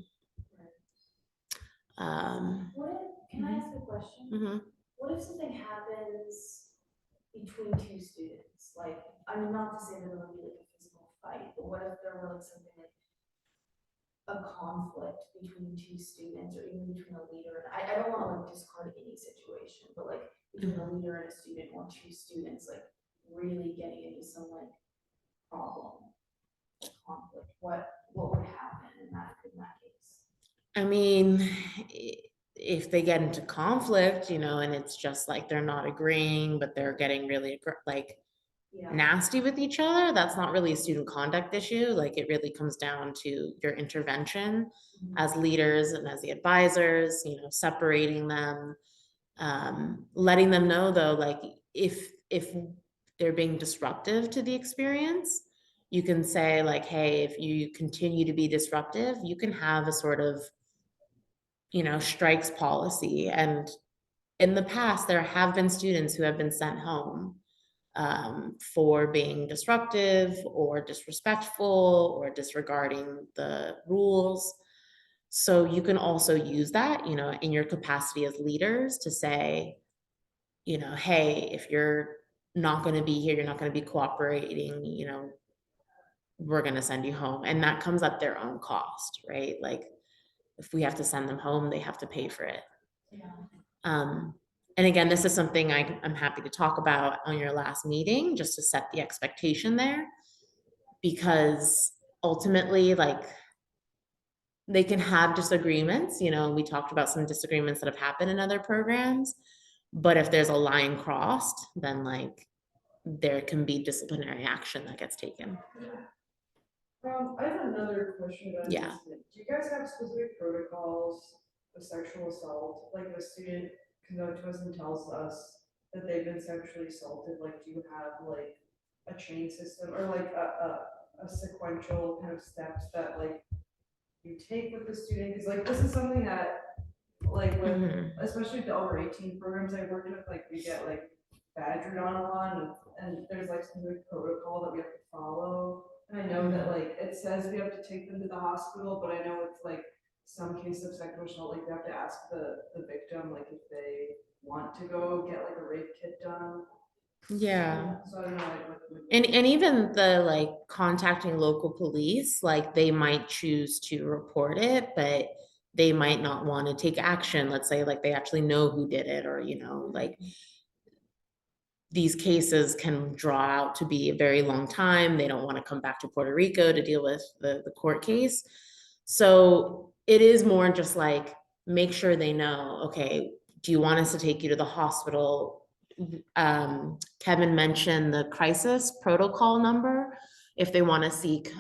What if, can I ask a question? Mhm. What if something happens between two students? Like, I mean, not to say that it would be like a physical fight, but what if there were like something like a conflict between two students or even between a leader? And I don't wanna like discard any situation, but like between a leader and a student or two students, like really getting into some like problem, like conflict, what would happen in that case? I mean, if they get into conflict, you know, and it's just like they're not agreeing, but they're getting really like Yeah. nasty with each other, that's not really a student conduct issue. Like it really comes down to your intervention as leaders and as the advisors, you know, separating them, letting them know though, like if they're being disruptive to the experience, you can say like, hey, if you continue to be disruptive, you can have a sort of, you know, strikes policy. And in the past, there have been students who have been sent home for being disruptive or disrespectful or disregarding the rules. So you can also use that, you know, in your capacity as leaders to say, you know, hey, if you're not going to be here, you're not going to be cooperating, you know, we're going to send you home. And that comes at their own cost, right? Like if we have to send them home, they have to pay for it. Yeah. And again, this is something I'm happy to talk about on your last meeting, just to set the expectation there. Because ultimately, like, they can have disagreements, you know, we talked about some disagreements that have happened in other programs. But if there's a line crossed, then like there can be disciplinary action that gets taken. I have another question about Yeah. this. Do you guys have specific protocols of sexual assault? Like if a student comes up to us and tells us that they've been sexually assaulted, like do you have like a chain system or like a sequential kind of steps that like you take with the student? Cause like this is something that like with, Mhm. especially the over 18 programs I worked with, like we get like badgered on a lot and there's like some good protocol that we have to follow. And I know that like it says we have to take them to the hospital, but I know it's like some case of sexual assault, like we have to ask the victim like if they want to go get like a rape kit done. Yeah. So I don't know like And even the like contacting local police, like they might choose to report it, but they might not want to take action. Let's say like they actually know who did it, or you know, like these cases can draw out to be a very long time. They don't want to come back to Puerto Rico to deal with the court case. So it is more just like make sure they know, okay, do you want us to take you to the hospital? Kevin mentioned the crisis protocol number if they want to seek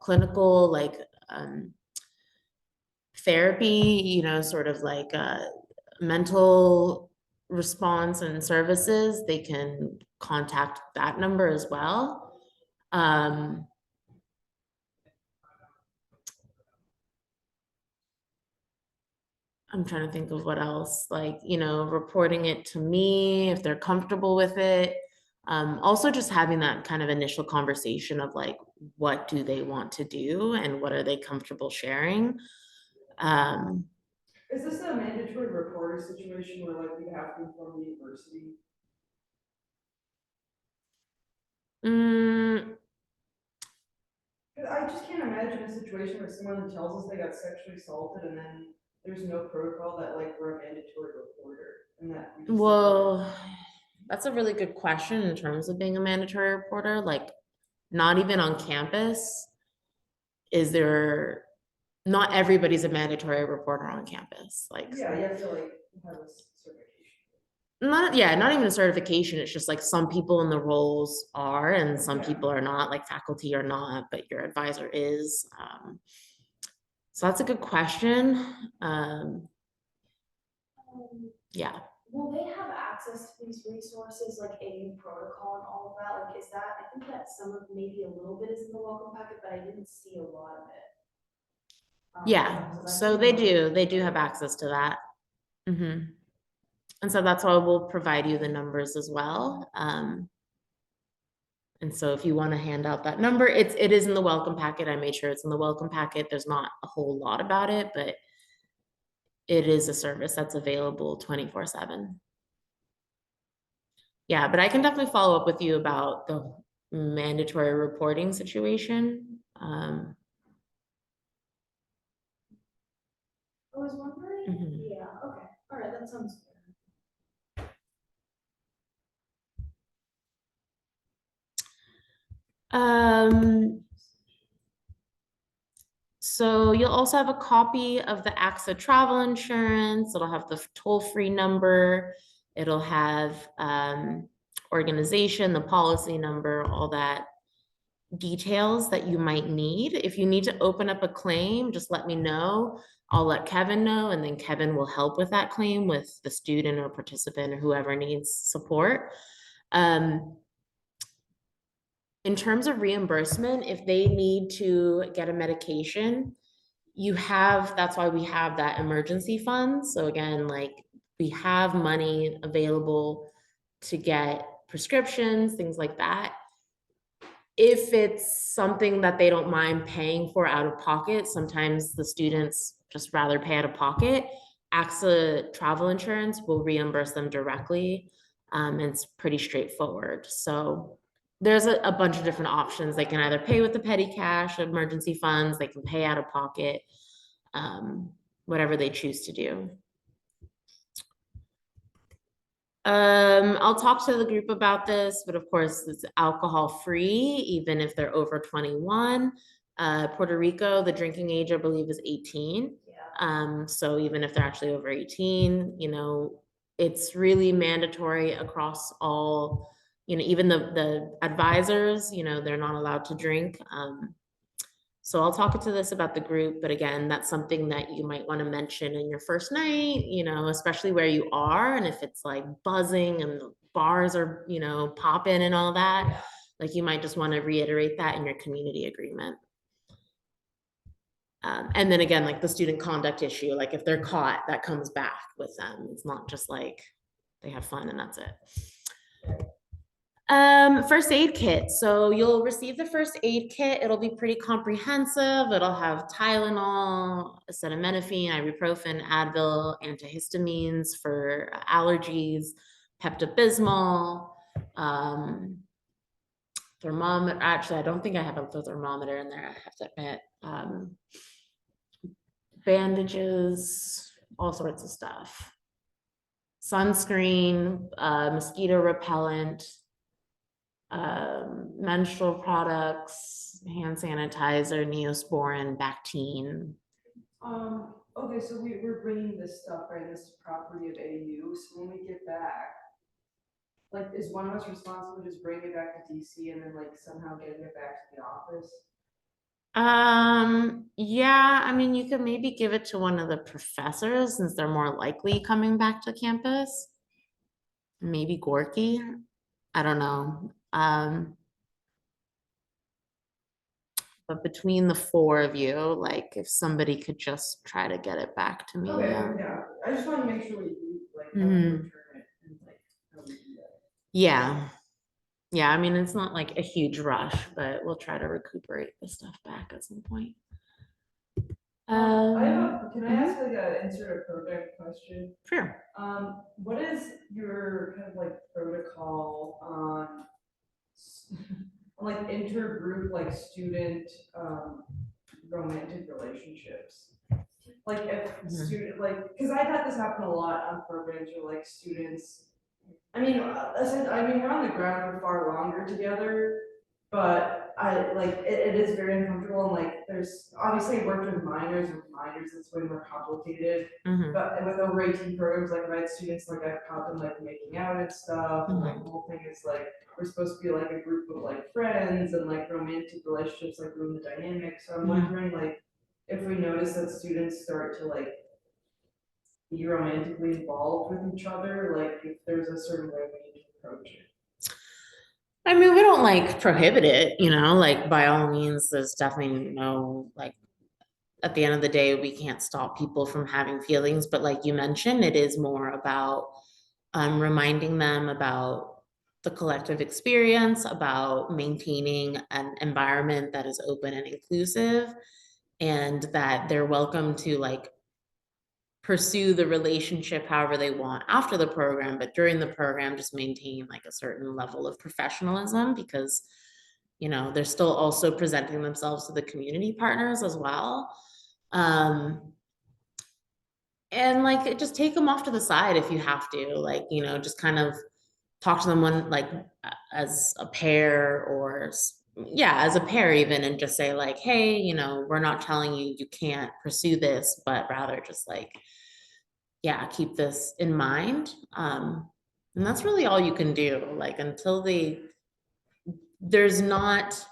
clinical like therapy, you know, sort of like mental response and services, they can contact that number as well. I'm trying to think of what else, like, you know, reporting it to me if they're comfortable with it. Also just having that kind of initial conversation of like, what do they want to do and what are they comfortable sharing? is this a mandatory reporter situation where like we have to inform the university? mm, I just can't imagine a situation where someone tells us they got sexually assaulted and then there's no protocol that like we're a mandatory reporter and that we just. well, that's a really good question in terms of being a mandatory reporter. Like, not even on campus is there, not everybody's a mandatory reporter on campus. Like, Yeah, you have to like have a certification. not even a certification. It's just like some people in the roles are and some people are not, like faculty are not, but your advisor is. So that's a good question. Yeah. Will they have access to these resources, like AU protocol and all of that? Like, is that, I think that some of, maybe a little bit is in the welcome packet, but I didn't see a lot of it. Yeah, so they do have access to that. And so that's why we'll provide you the numbers as well. And so if you want to hand out that number, it is in the welcome packet. I made sure it's in the welcome packet. There's not a whole lot about it, but it is a service that's available 24/7. Yeah, but I can definitely follow up with you about the mandatory reporting situation. I was wondering, Mhm. yeah, okay, all right, that sounds good. So you'll also have a copy of the AXA travel insurance. It'll have the toll-free number. It'll have organization, the policy number, all that details that you might need. If you need to open up a claim, just let me know. I'll let Kevin know, and then Kevin will help with that claim with the student or participant or whoever needs support. In terms of reimbursement, if they need to get a medication, that's why we have that emergency fund. So again, like we have money available to get prescriptions, things like that. If it's something that they don't mind paying for out of pocket, sometimes the students just rather pay out of pocket. AXA travel insurance will reimburse them directly. And it's pretty straightforward. So there's a bunch of different options. They can either pay with the petty cash, emergency funds, they can pay out of pocket, whatever they choose to do. I'll talk to the group about this, but of course it's alcohol free, even if they're over 21. Puerto Rico, the drinking age, I believe, is 18. So even if they're actually over 18, it's really mandatory across all, even the advisors, they're not allowed to drink. So I'll talk to this about the group, but again, that's something that you might want to mention in your first night, especially where you are. And if it's like buzzing and the bars are, popping and all that, like you might just want to reiterate that in your community agreement. And then again, like the student conduct issue, like if they're caught, that comes back with them. It's not just like they have fun and that's it. First aid kit. So you'll receive the first aid kit. It'll be pretty comprehensive. It'll have Tylenol, acetaminophen, ibuprofen, Advil, antihistamines for allergies, Pepto-Bismol, thermometer. Actually, I don't think I have a thermometer in there, I have to admit. Bandages, all sorts of stuff. Sunscreen, mosquito repellent, menstrual products, hand sanitizer, Neosporin, Bactine. Okay, so we're bringing this stuff, right, this property of AU, so when we get back, like, is one of us responsible to just bring it back to DC and then like somehow getting it back to the office? Yeah, I mean, you could maybe give it to one of the professors since they're more likely coming back to campus. Maybe Gorky. I don't know. But between the four of you, like if somebody could just try to get it back to me. Okay, Yeah. yeah, I just wanna make sure we like, how we Mhm. return it and like, how we do that. Yeah. Yeah, I mean, it's not like a huge rush, but we'll try to recuperate the stuff back at some point. Can I ask Mhm. like a insert a program question? Sure. What is your kind of like protocol on like intergroup, like student, romantic relationships? Like if student, like, cause I've had this happen a lot on programs where like students, I mean, we're on the ground for far longer together, but it is very uncomfortable, and like, there's, obviously I worked with minors, and minors, it's way more complicated. Mhm. But with over 18 programs, like, I had students, like, I've caught them, like, making out and stuff, and like, the whole thing is like, we're supposed to be like a group of like friends, and like romantic relationships, like, ruin the dynamic, so I'm Mhm. wondering, like, if we notice that students start to like be romantically involved with each other, like, if there's a certain way we need to approach it. I mean, we don't like prohibit it, you know, like by all means, there's definitely no, like, at the end of the day, we can't stop people from having feelings, but like you mentioned, it is more about reminding them about the collective experience, about maintaining an environment that is open and inclusive, and that they're welcome to like pursue the relationship however they want after the program, but during the program, just maintain like a certain level of professionalism because, you know, they're still also presenting themselves to the community partners as well. And like just take them off to the side if you have to, like, you know, just kind of talk to them one like as a pair or yeah, as a pair even, and just say like, hey, you know, we're not telling you you can't pursue this, but rather just like, yeah, keep this in mind. And that's really all you can do, like until there's not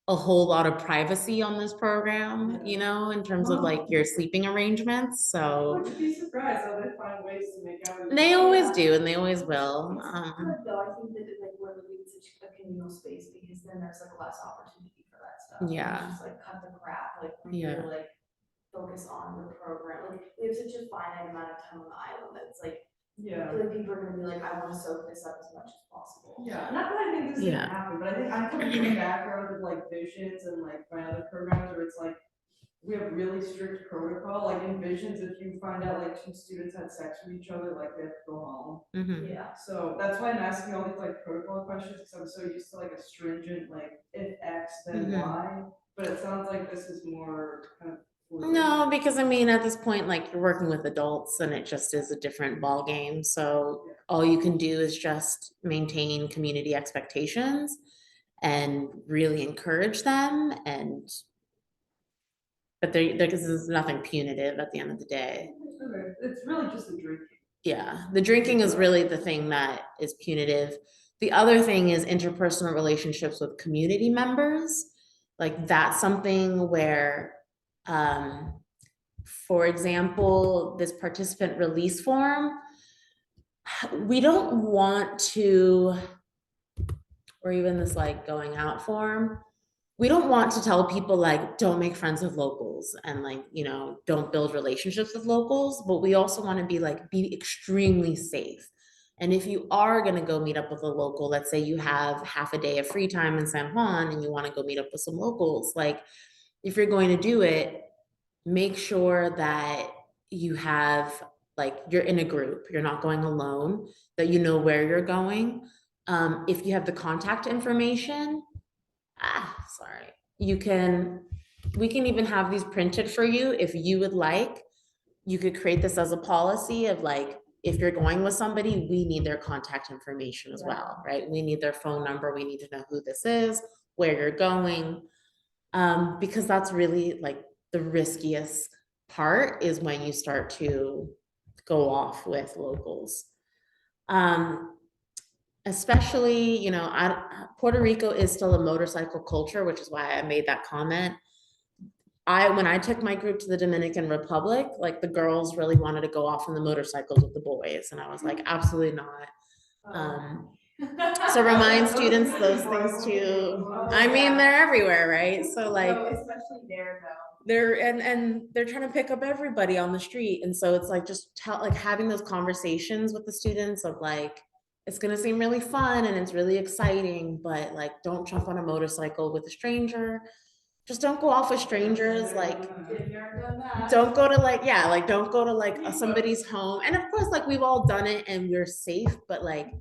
a whole lot of privacy on this program, you know, in terms of like your sleeping arrangements. So Would be surprised how they find ways to make out. they always do, and they always will. Good though, I think that like we're living in such a communal space because then there's like less opportunity for that stuff. Yeah. Just like cut the crap, like Yeah. really like focus on the program. Like we have such a finite amount of time on the island that it's like, Yeah. like people are gonna be like, I wanna soak this up as much as possible. Yeah, not that I think this is Yeah. gonna happen, but I think I come from a background of like visions and like my other programs where it's like, we have really strict protocol, like in visions, if you find out like two students had sex with each other, like they have to go home. Mhm. Yeah. So that's why I'm asking all these like protocol questions, because I'm so used to like a stringent, like if X, then Mhm. Y, but it sounds like this is more kind of. fluid. No, because I mean, at this point, like you're working with adults and it just is a different ball game. So all you can do is just maintain community expectations and really encourage them. And but because there's nothing punitive at the end of the day. Okay, it's really just a drink. Yeah, the drinking is really the thing that is punitive. The other thing is interpersonal relationships with community members. Like that's something where, for example, this participant release form, we don't want to, or even this like going out form, we don't want to tell people like don't make friends with locals and like, you know, don't build relationships with locals, but we also want to be like be extremely safe. And if you are going to go meet up with a local, let's say you have half a day of free time in San Juan and you want to go meet up with some locals, like if you're going to do it, make sure that you have like you're in a group, you're not going alone, that you know where you're going. If you have the contact information, sorry. We can even have these printed for you if you would like. You could create this as a policy of like, if you're going with somebody, we need their contact information as well, right? We need their phone number. We need to know who this is, where you're going. Because that's really like the riskiest part is when you start to go off with locals. Especially, you know, Puerto Rico is still a motorcycle culture, which is why I made that comment. When I took my group to the Dominican Republic, like the girls really wanted to go off on the motorcycles with the boys, and I was like, absolutely not. So remind students those things too. I mean, they're everywhere, right? So like, especially there though. and they're trying to pick up everybody on the street, and so it's like just having those conversations with the students of like, it's gonna seem really fun and it's really exciting, but like, don't jump on a motorcycle with a stranger. Just don't go off with strangers. Like, don't go to like, yeah, like don't go to like somebody's home. And of course, like we've all done it and we're safe, but like,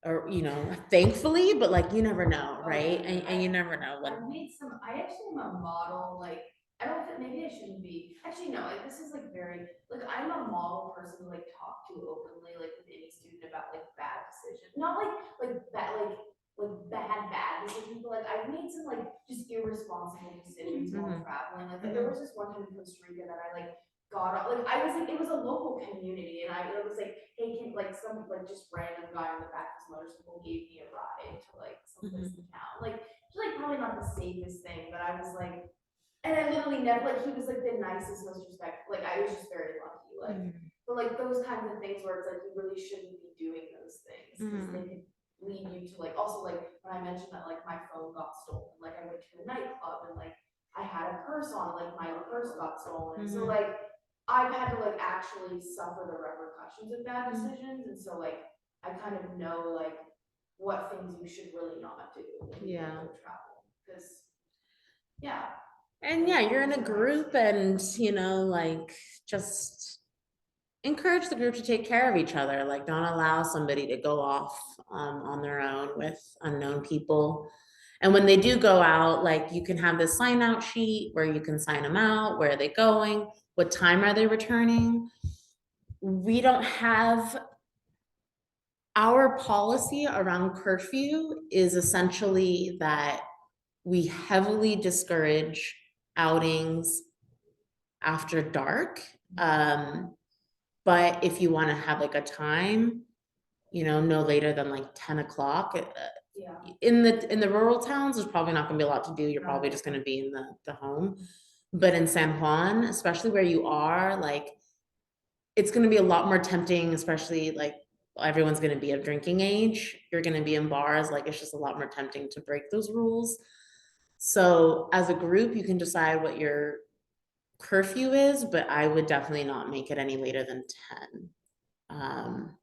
or you know, thankfully, but like you never know, right? And you never know when. I actually am a model, like, I don't think, maybe I shouldn't be, actually, no, like, this is like very, like, I'm a model person to like talk to openly, like with any student about like bad decisions, not like bad, like bad decisions, but like I've made some like just irresponsible decisions while Mhm. traveling. Like there was just one time in Costa Rica that I like got off, like I was like, it was a local community and it was like, hey, can like some like just random guy on the back of his motorcycle gave me a ride to like someplace in town. Like it's like probably not the safest thing, but I was like, and I literally never like he was like the nicest, most respectful. Like I was just very lucky. Like but like those kinds of things where it's like you really shouldn't be doing those things because they could lead you to like also like when I mentioned that like my phone got stolen, like I went to a nightclub and like I had a purse on, like my purse got stolen. So like I've had to like actually suffer the repercussions of bad decisions, and so like I kind of know like what things you should really not do when you Yeah. go travel because yeah. And yeah, you're in a group and, like just encourage the group to take care of each other. Like don't allow somebody to go off on their own with unknown people. And when they do go out, like you can have this sign out sheet where you can sign them out. Where are they going? What time are they returning? We don't have our policy around curfew is essentially that we heavily discourage outings after dark. But if you want to have like a time, no later than like 10 o'clock. Yeah. In the rural towns, there's probably not gonna be a lot to do. You're probably just gonna be in the home. But in San Juan, especially where you are, like it's gonna be a lot more tempting, especially like everyone's gonna be of drinking age. You're gonna be in bars, like it's just a lot more tempting to break those rules. So as a group, you can decide what your curfew is, but I would definitely not make it any later than 10.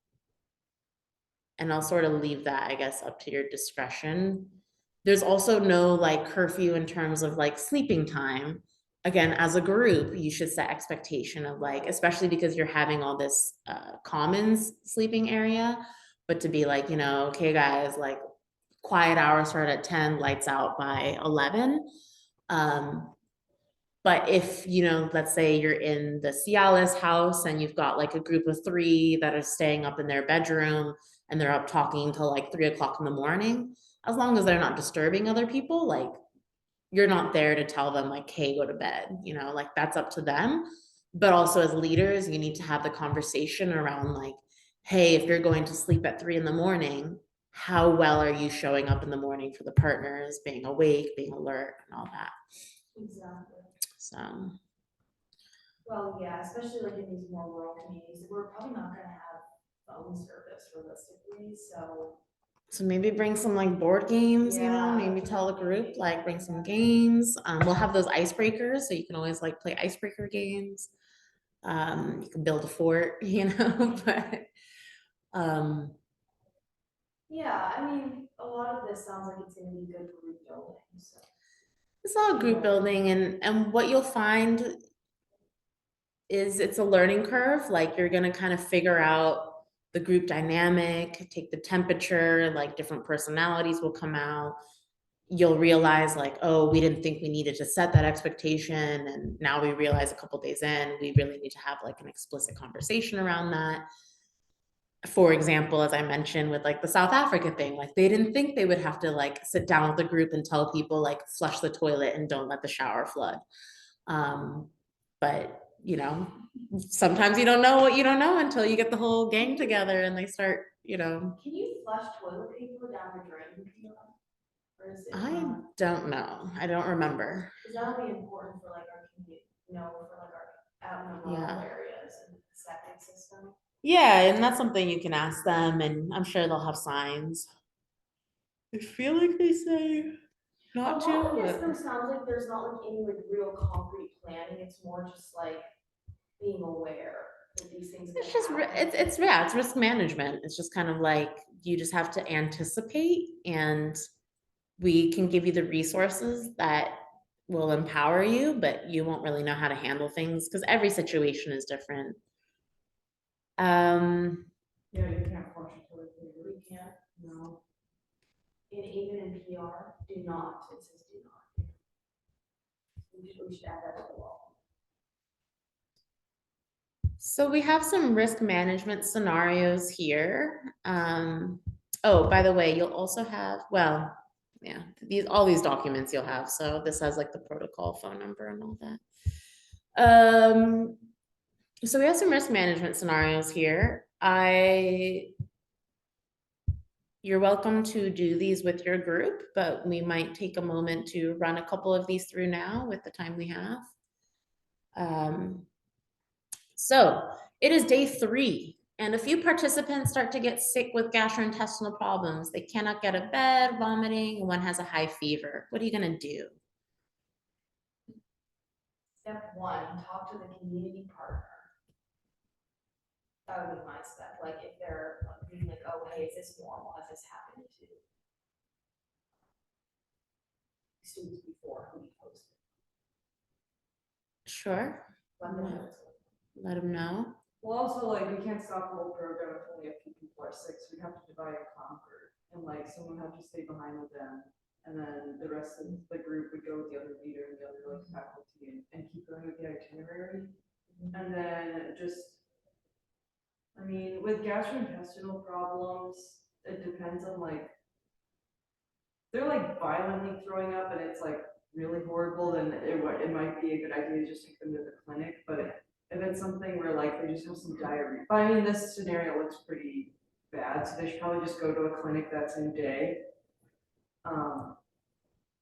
And I'll sort of leave that, I guess, up to your discretion. There's also no like curfew in terms of like sleeping time. Again, as a group, you should set expectation of like, especially because you're having all this commons sleeping area, but to be like, okay, guys, like quiet hours start at 10, lights out by 11. But if, let's say you're in the Cialis house and you've got like a group of 3 that are staying up in their bedroom and they're up talking till like 3 o'clock in the morning, as long as they're not disturbing other people, like you're not there to tell them like, hey, go to bed, like that's up to them. But also as leaders, you need to have the conversation around like, hey, if you're going to sleep at 3 in the morning, how well are you showing up in the morning for the partners, being awake, being alert, and all that. Exactly. So well, yeah, especially like in these more rural communities, we're probably not gonna have phone service realistically, so maybe bring some like board games, Yeah, maybe tell the group, like bring some games. We'll have those icebreakers, so you can always like play icebreaker games. You can build a fort, but um, yeah, I mean, a lot of this sounds like it's gonna be good group building, so. it's all group building and what you'll find is it's a learning curve. Like you're gonna kind of figure out the group dynamic, take the temperature, like different personalities will come out. You'll realize like, oh, we didn't think we needed to set that expectation. And now we realize a couple days in, we really need to have like an explicit conversation around that. For example, as I mentioned with like the South Africa thing, like they didn't think they would have to like sit down with the group and tell people like flush the toilet and don't let the shower flood. But sometimes you don't know what you don't know until you get the whole gang together and they start, Can you flush toilet paper down the drain? Or is it I not? don't know. I don't remember. Cause that'll be important for like our community, for like our out in the rural Yeah. areas and the septic system. Yeah, and that's something you can ask them, and I'm sure they'll have signs. I feel like they say A not lot of to, this but though sounds like there's not like any like real concrete planning, it's more just like being aware that these things can it's just happen. it's risk management. It's just kind of like you just have to anticipate, and we can give you the resources that will empower you, but you won't really know how to handle things because every situation is different. Yeah, you can't flush a toilet paper. We can't, No. and even in PR, do not, it says do not. We should add that to the law. So we have some risk management scenarios here. Oh, by the way, you'll also have, well, yeah, all these documents you'll have, so this has like the protocol phone number and all that. So we have some risk management scenarios here. You're welcome to do these with your group, but we might take a moment to run a couple of these through now with the time we have. So it is day 3, and a few participants start to get sick with gastrointestinal problems. They cannot get out of bed, vomiting, and one has a high fever. What are you gonna do? Step 1, talk to the community partner. That would be my step, like if they're being like, oh, hey, is this normal? Has this happened to students before who we posted? Sure, Let them know. let them know. Well, also, like, we can't stop the whole program if only a few people are sick, so we have to divide and conquer. And like, someone have to stay behind with them, and then the rest of the group would go with the other leader and the other like faculty and keep going with the itinerary. And then just, I mean, with gastrointestinal problems, it depends on like, they're like violently throwing up and it's like really horrible, then it might be a good idea to just take them to the clinic. But if it's something where like they just have some diarrhea, but I mean, this scenario looks pretty bad, so they should probably just go to a clinic that same day.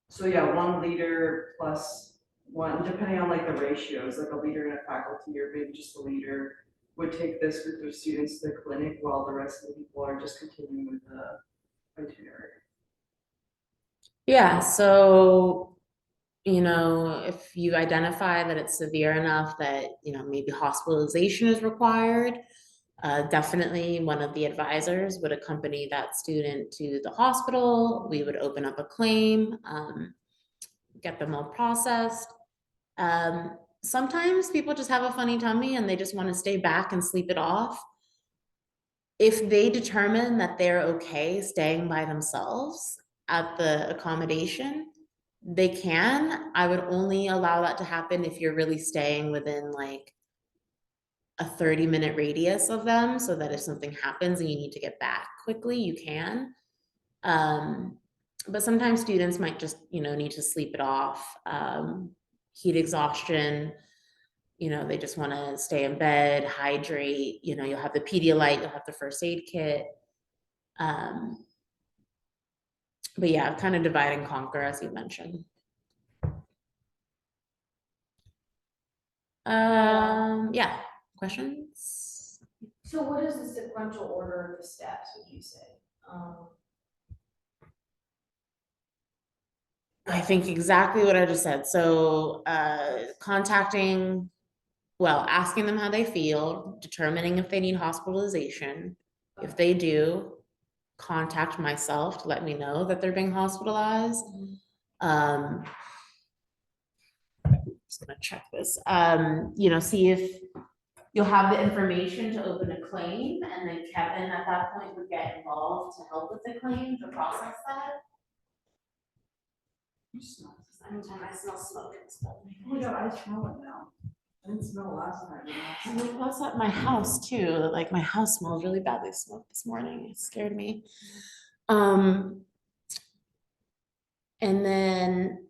So yeah, one leader plus one, depending on like the ratios, like a leader and a faculty, or maybe just a leader would take this group of students to the clinic while the rest of the people are just continuing with the itinerary. Yeah, so, if you identify that it's severe enough that, maybe hospitalization is required, definitely one of the advisors would accompany that student to the hospital. We would open up a claim, get them all processed. Sometimes people just have a funny tummy and they just want to stay back and sleep it off. If they determine that they're okay staying by themselves at the accommodation, they can. I would only allow that to happen if you're really staying within like a 30-minute radius of them, so that if something happens and you need to get back quickly, you can. But sometimes students might just, need to sleep it off. Heat exhaustion, they just want to stay in bed, hydrate, you'll have the Pedialyte, you'll have the first aid kit. But yeah, kind of divide and conquer, as you mentioned. Yeah, questions? So what is the sequential order of the steps, would you say? I think exactly what I just said. So, asking them how they feel, determining if they need hospitalization. If they do, contact myself to let me know that they're being hospitalized. Just gonna check this. See if you'll have the information to open a claim, and then Kevin at that point would get involved to help with the claim to process that. Anytime I smell smoke in this building. Oh my god, I smell it now. I didn't smell it last time. It was at my house too. Like my house smelled really badly smoked this morning. It scared me. And then,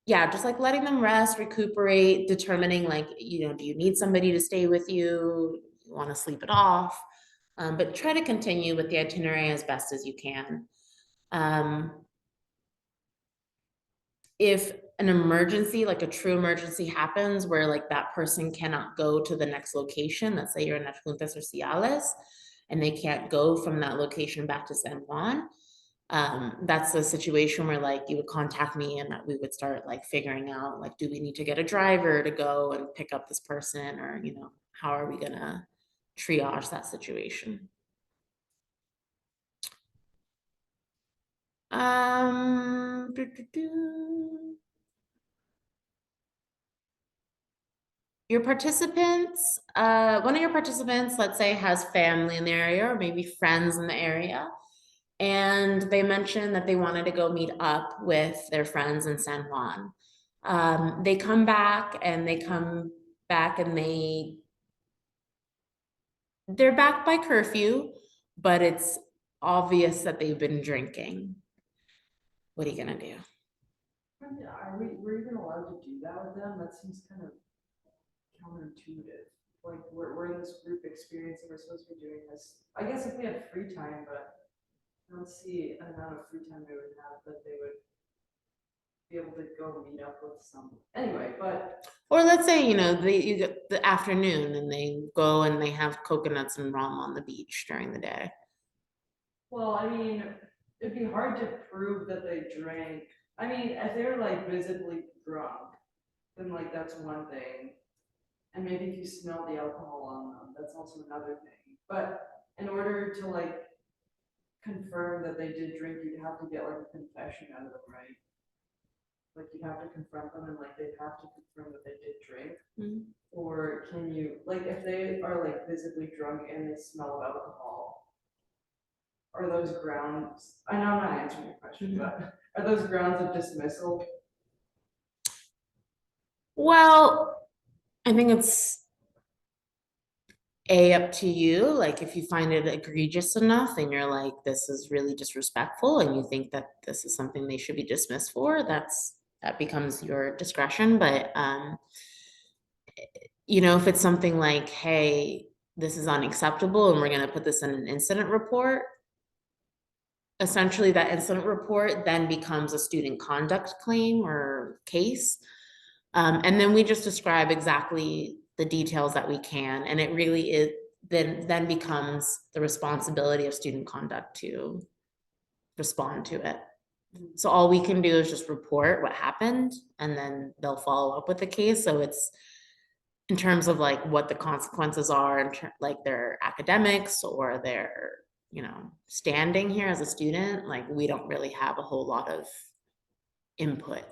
yeah, just like letting them rest, recuperate, determining like, do you need somebody to stay with you? You want to sleep it off? But try to continue with the itinerary as best as you can. If an emergency, like a true emergency happens where like that person cannot go to the next location, let's say you're in Juntas or Ciales, and they can't go from that location back to San Juan, that's a situation where like you would contact me and we would start like figuring out like, do we need to get a driver to go and pick up this person, or how are we gonna triage that situation? Your participants, one of your participants, let's say, has family in the area or maybe friends in the area, and they mentioned that they wanted to go meet up with their friends in San Juan. They come back and they're back by curfew, but it's obvious that they've been drinking, what are you gonna do? Are we're even allowed to do that with them? That seems kind of counterintuitive. Like, we're in this group experience and we're supposed to be doing this. I guess if we had free time, but I don't see an amount of free time they would have that they would be able to go meet up with some. Anyway, but Or let's say, you get the afternoon and they go and they have coconuts and rum on the beach during the day. well, I mean, it'd be hard to prove that they drank. I mean, if they're like visibly drunk, then like that's one thing. And maybe if you smell the alcohol on them, that's also another thing. But in order to like confirm that they did drink, you'd have to get like a confession out of them, right? Like you'd have to confront them and like they'd have to confirm that they did drink. Mhm. Or can you, like if they are like visibly drunk and they smell of alcohol, are those grounds, I know I'm not answering your question, but are those grounds of dismissal? Well, I think it's up to you. Like if you find it egregious enough and you're like, this is really disrespectful and you think that this is something they should be dismissed for, that becomes your discretion. But if it's something like, hey, this is unacceptable and we're gonna put this in an incident report, essentially that incident report then becomes a student conduct claim or case. And then we just describe exactly the details that we can, and it really is then becomes the responsibility of student conduct to respond to it. So all we can do is just report what happened, and then they'll follow up with the case. So it's in terms of like what the consequences are, like their academics or their standing here as a student, like we don't really have a whole lot of input.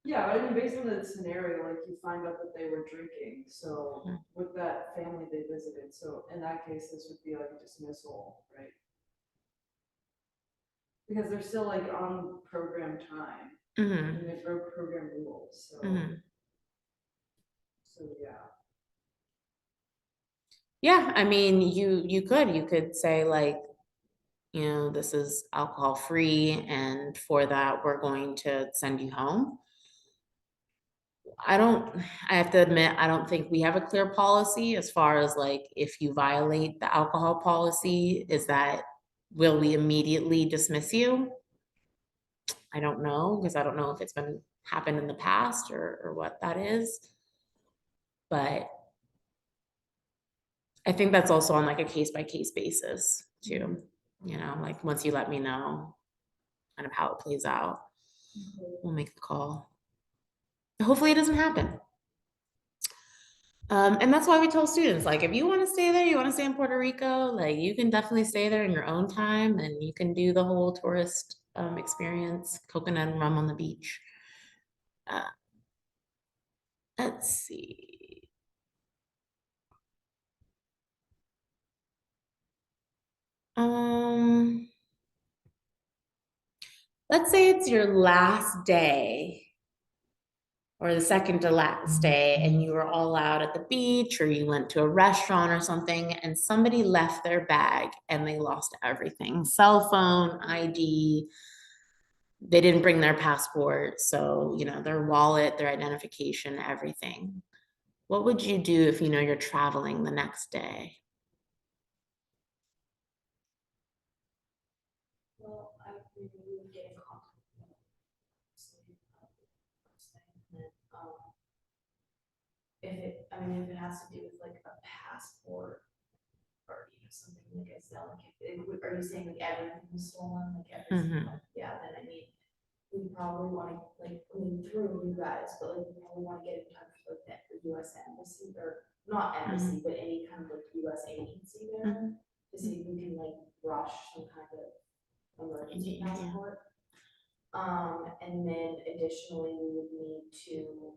Yeah, but I mean, based on the scenario, like you find out that they were drinking, so with that family they visited, so in that case, this would be like a dismissal, right? Because they're still like on program time, Mhm. and they broke program rules, so, Mhm. so yeah. Yeah, I mean, you could say like, this is alcohol free, and for that, we're going to send you home. I have to admit, I don't think we have a clear policy as far as like, if you violate the alcohol policy, will we immediately dismiss you? I don't know, because I don't know if it's been happened in the past or what that is. But I think that's also on like a case by case basis too. Like once you let me know kind of how it plays out, we'll make the call. Hopefully it doesn't happen. And that's why we tell students, like, if you want to stay there, you want to stay in Puerto Rico, like you can definitely stay there in your own time and you can do the whole tourist experience, coconut and rum on the beach. Uh, let's see. Um, let's say it's your last day or the second to last day and you were all out at the beach or you went to a restaurant or something and somebody left their bag and they lost everything, cell phone, ID, they didn't bring their passport, so their wallet, their identification, everything. What would you do if you're traveling the next day? Well, I agree with getting contact. If it has to do with like a passport or something like I said, like are you saying like everything was stolen, like everything? Yeah, then we probably want to through you guys, but like we probably want to get in touch with like the U.S. embassy or not embassy, but any kind of like U.S. agency there to see if we can like rush some kind of emergency passport. And then additionally, we would need to,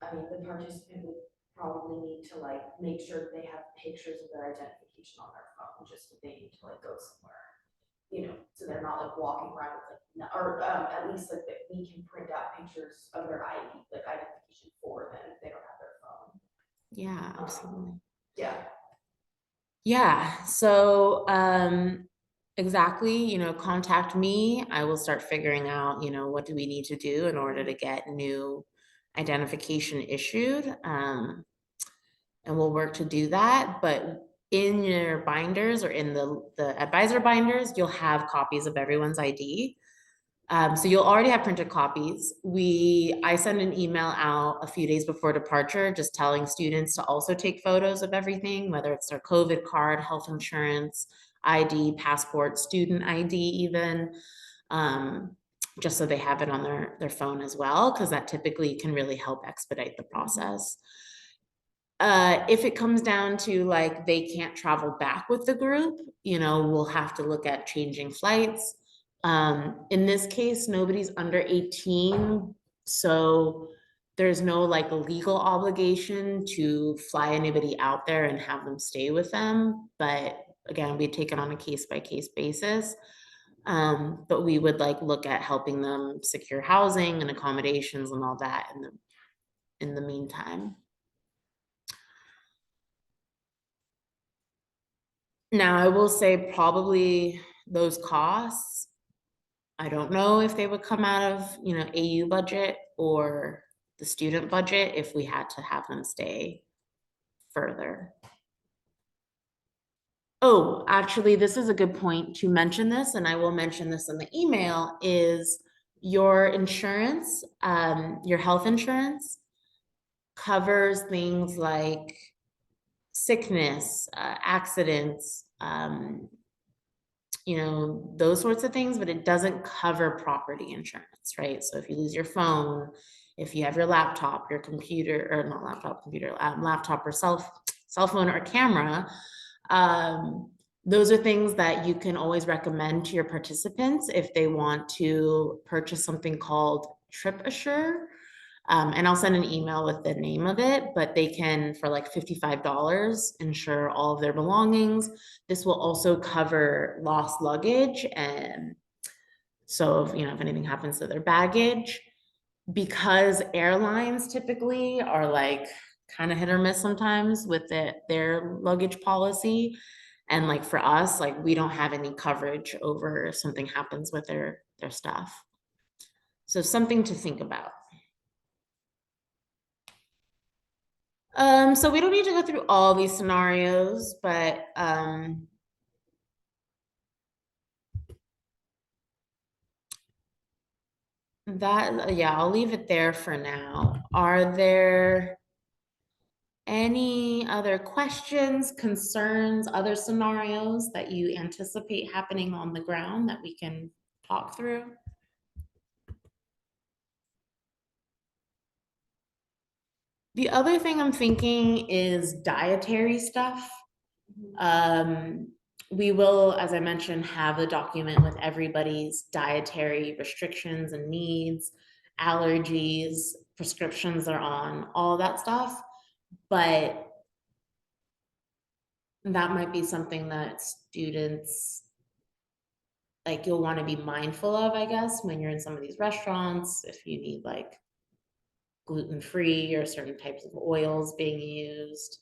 the participant would probably need to like make sure they have pictures of their identification on their phone, just if they need to like go somewhere, so they're not like walking around with like, or at least like that we can print out pictures of their ID, like identification for them if they don't have their phone. Yeah, absolutely. Yeah. Yeah, so exactly, contact me. I will start figuring out, what do we need to do in order to get new identification issued. And we'll work to do that. But in your binders or in the advisor binders, you'll have copies of everyone's ID. So you'll already have printed copies. I send an email out a few days before departure, just telling students to also take photos of everything, whether it's their COVID card, health insurance, ID, passport, student ID even, just so they have it on their phone as well, because that typically can really help expedite the process. If it comes down to like they can't travel back with the group, we'll have to look at changing flights. In this case, nobody's under 18, so there's no like legal obligation to fly anybody out there and have them stay with them. But again, we take it on a case by case basis. But we would like look at helping them secure housing and accommodations and all that in the meantime. Now, I will say probably those costs, I don't know if they would come out of, AU budget or the student budget if we had to have them stay further. Oh, actually, this is a good point to mention this, and I will mention this in the email, is your insurance, your health insurance covers things like sickness, accidents, those sorts of things, but it doesn't cover property insurance, right? So if you lose your phone, if you have your laptop, your computer, or not laptop, computer, laptop or cell phone or camera, those are things that you can always recommend to your participants if they want to purchase something called Trip Assure. And I'll send an email with the name of it, but they can, for like $55, insure all of their belongings. This will also cover lost luggage. And so, if anything happens to their baggage, because airlines typically are like kind of hit or miss sometimes with their luggage policy. And like for us, like we don't have any coverage over if something happens with their stuff. So something to think about. So we don't need to go through all these scenarios, but yeah, I'll leave it there for now. Are there any other questions, concerns, other scenarios that you anticipate happening on the ground that we can talk through? The other thing I'm thinking is dietary stuff. We will, as I mentioned, have a document with everybody's dietary restrictions and needs, allergies, prescriptions they're on, all that stuff. But that might be something that students, like, you'll want to be mindful of, I guess, when you're in some of these restaurants, if you need like gluten-free or certain types of oils being used.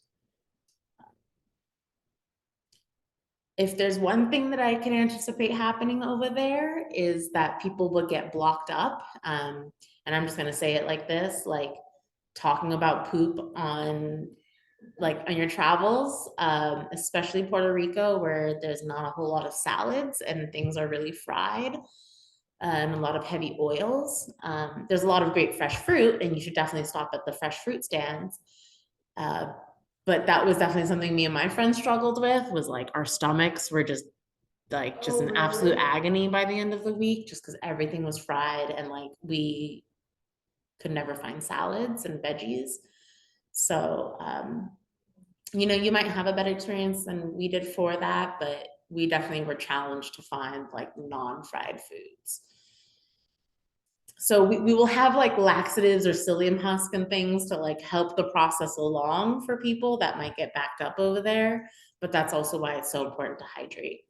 If there's one thing that I can anticipate happening over there is that people will get blocked up. And I'm just gonna say it like this, like talking about poop on your travels, especially Puerto Rico, where there's not a whole lot of salads and things are really fried and a lot of heavy oils. There's a lot of great fresh fruit, and you should definitely stop at the fresh fruit stands. Uh, but that was definitely something me and my friends struggled with, was like our stomachs were just Oh, an absolute really? agony by the end of the week, just because everything was fried and like we could never find salads and veggies. So you might have a better experience than we did for that, but we definitely were challenged to find like non-fried foods. So we will have like laxatives or psyllium husk and things to like help the process along for people that might get backed up over there. But that's also why it's so important to hydrate.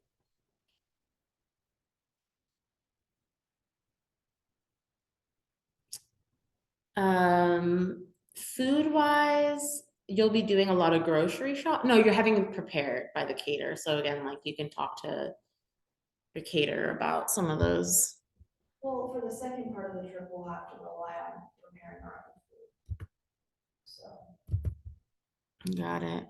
Food wise, you'll be doing a lot of grocery shop. No, you're having it prepared by the caterer. So again, like you can talk to your caterer about some of those. Well, for the second part of the trip, we'll have to rely on preparing our own food. So. Got it.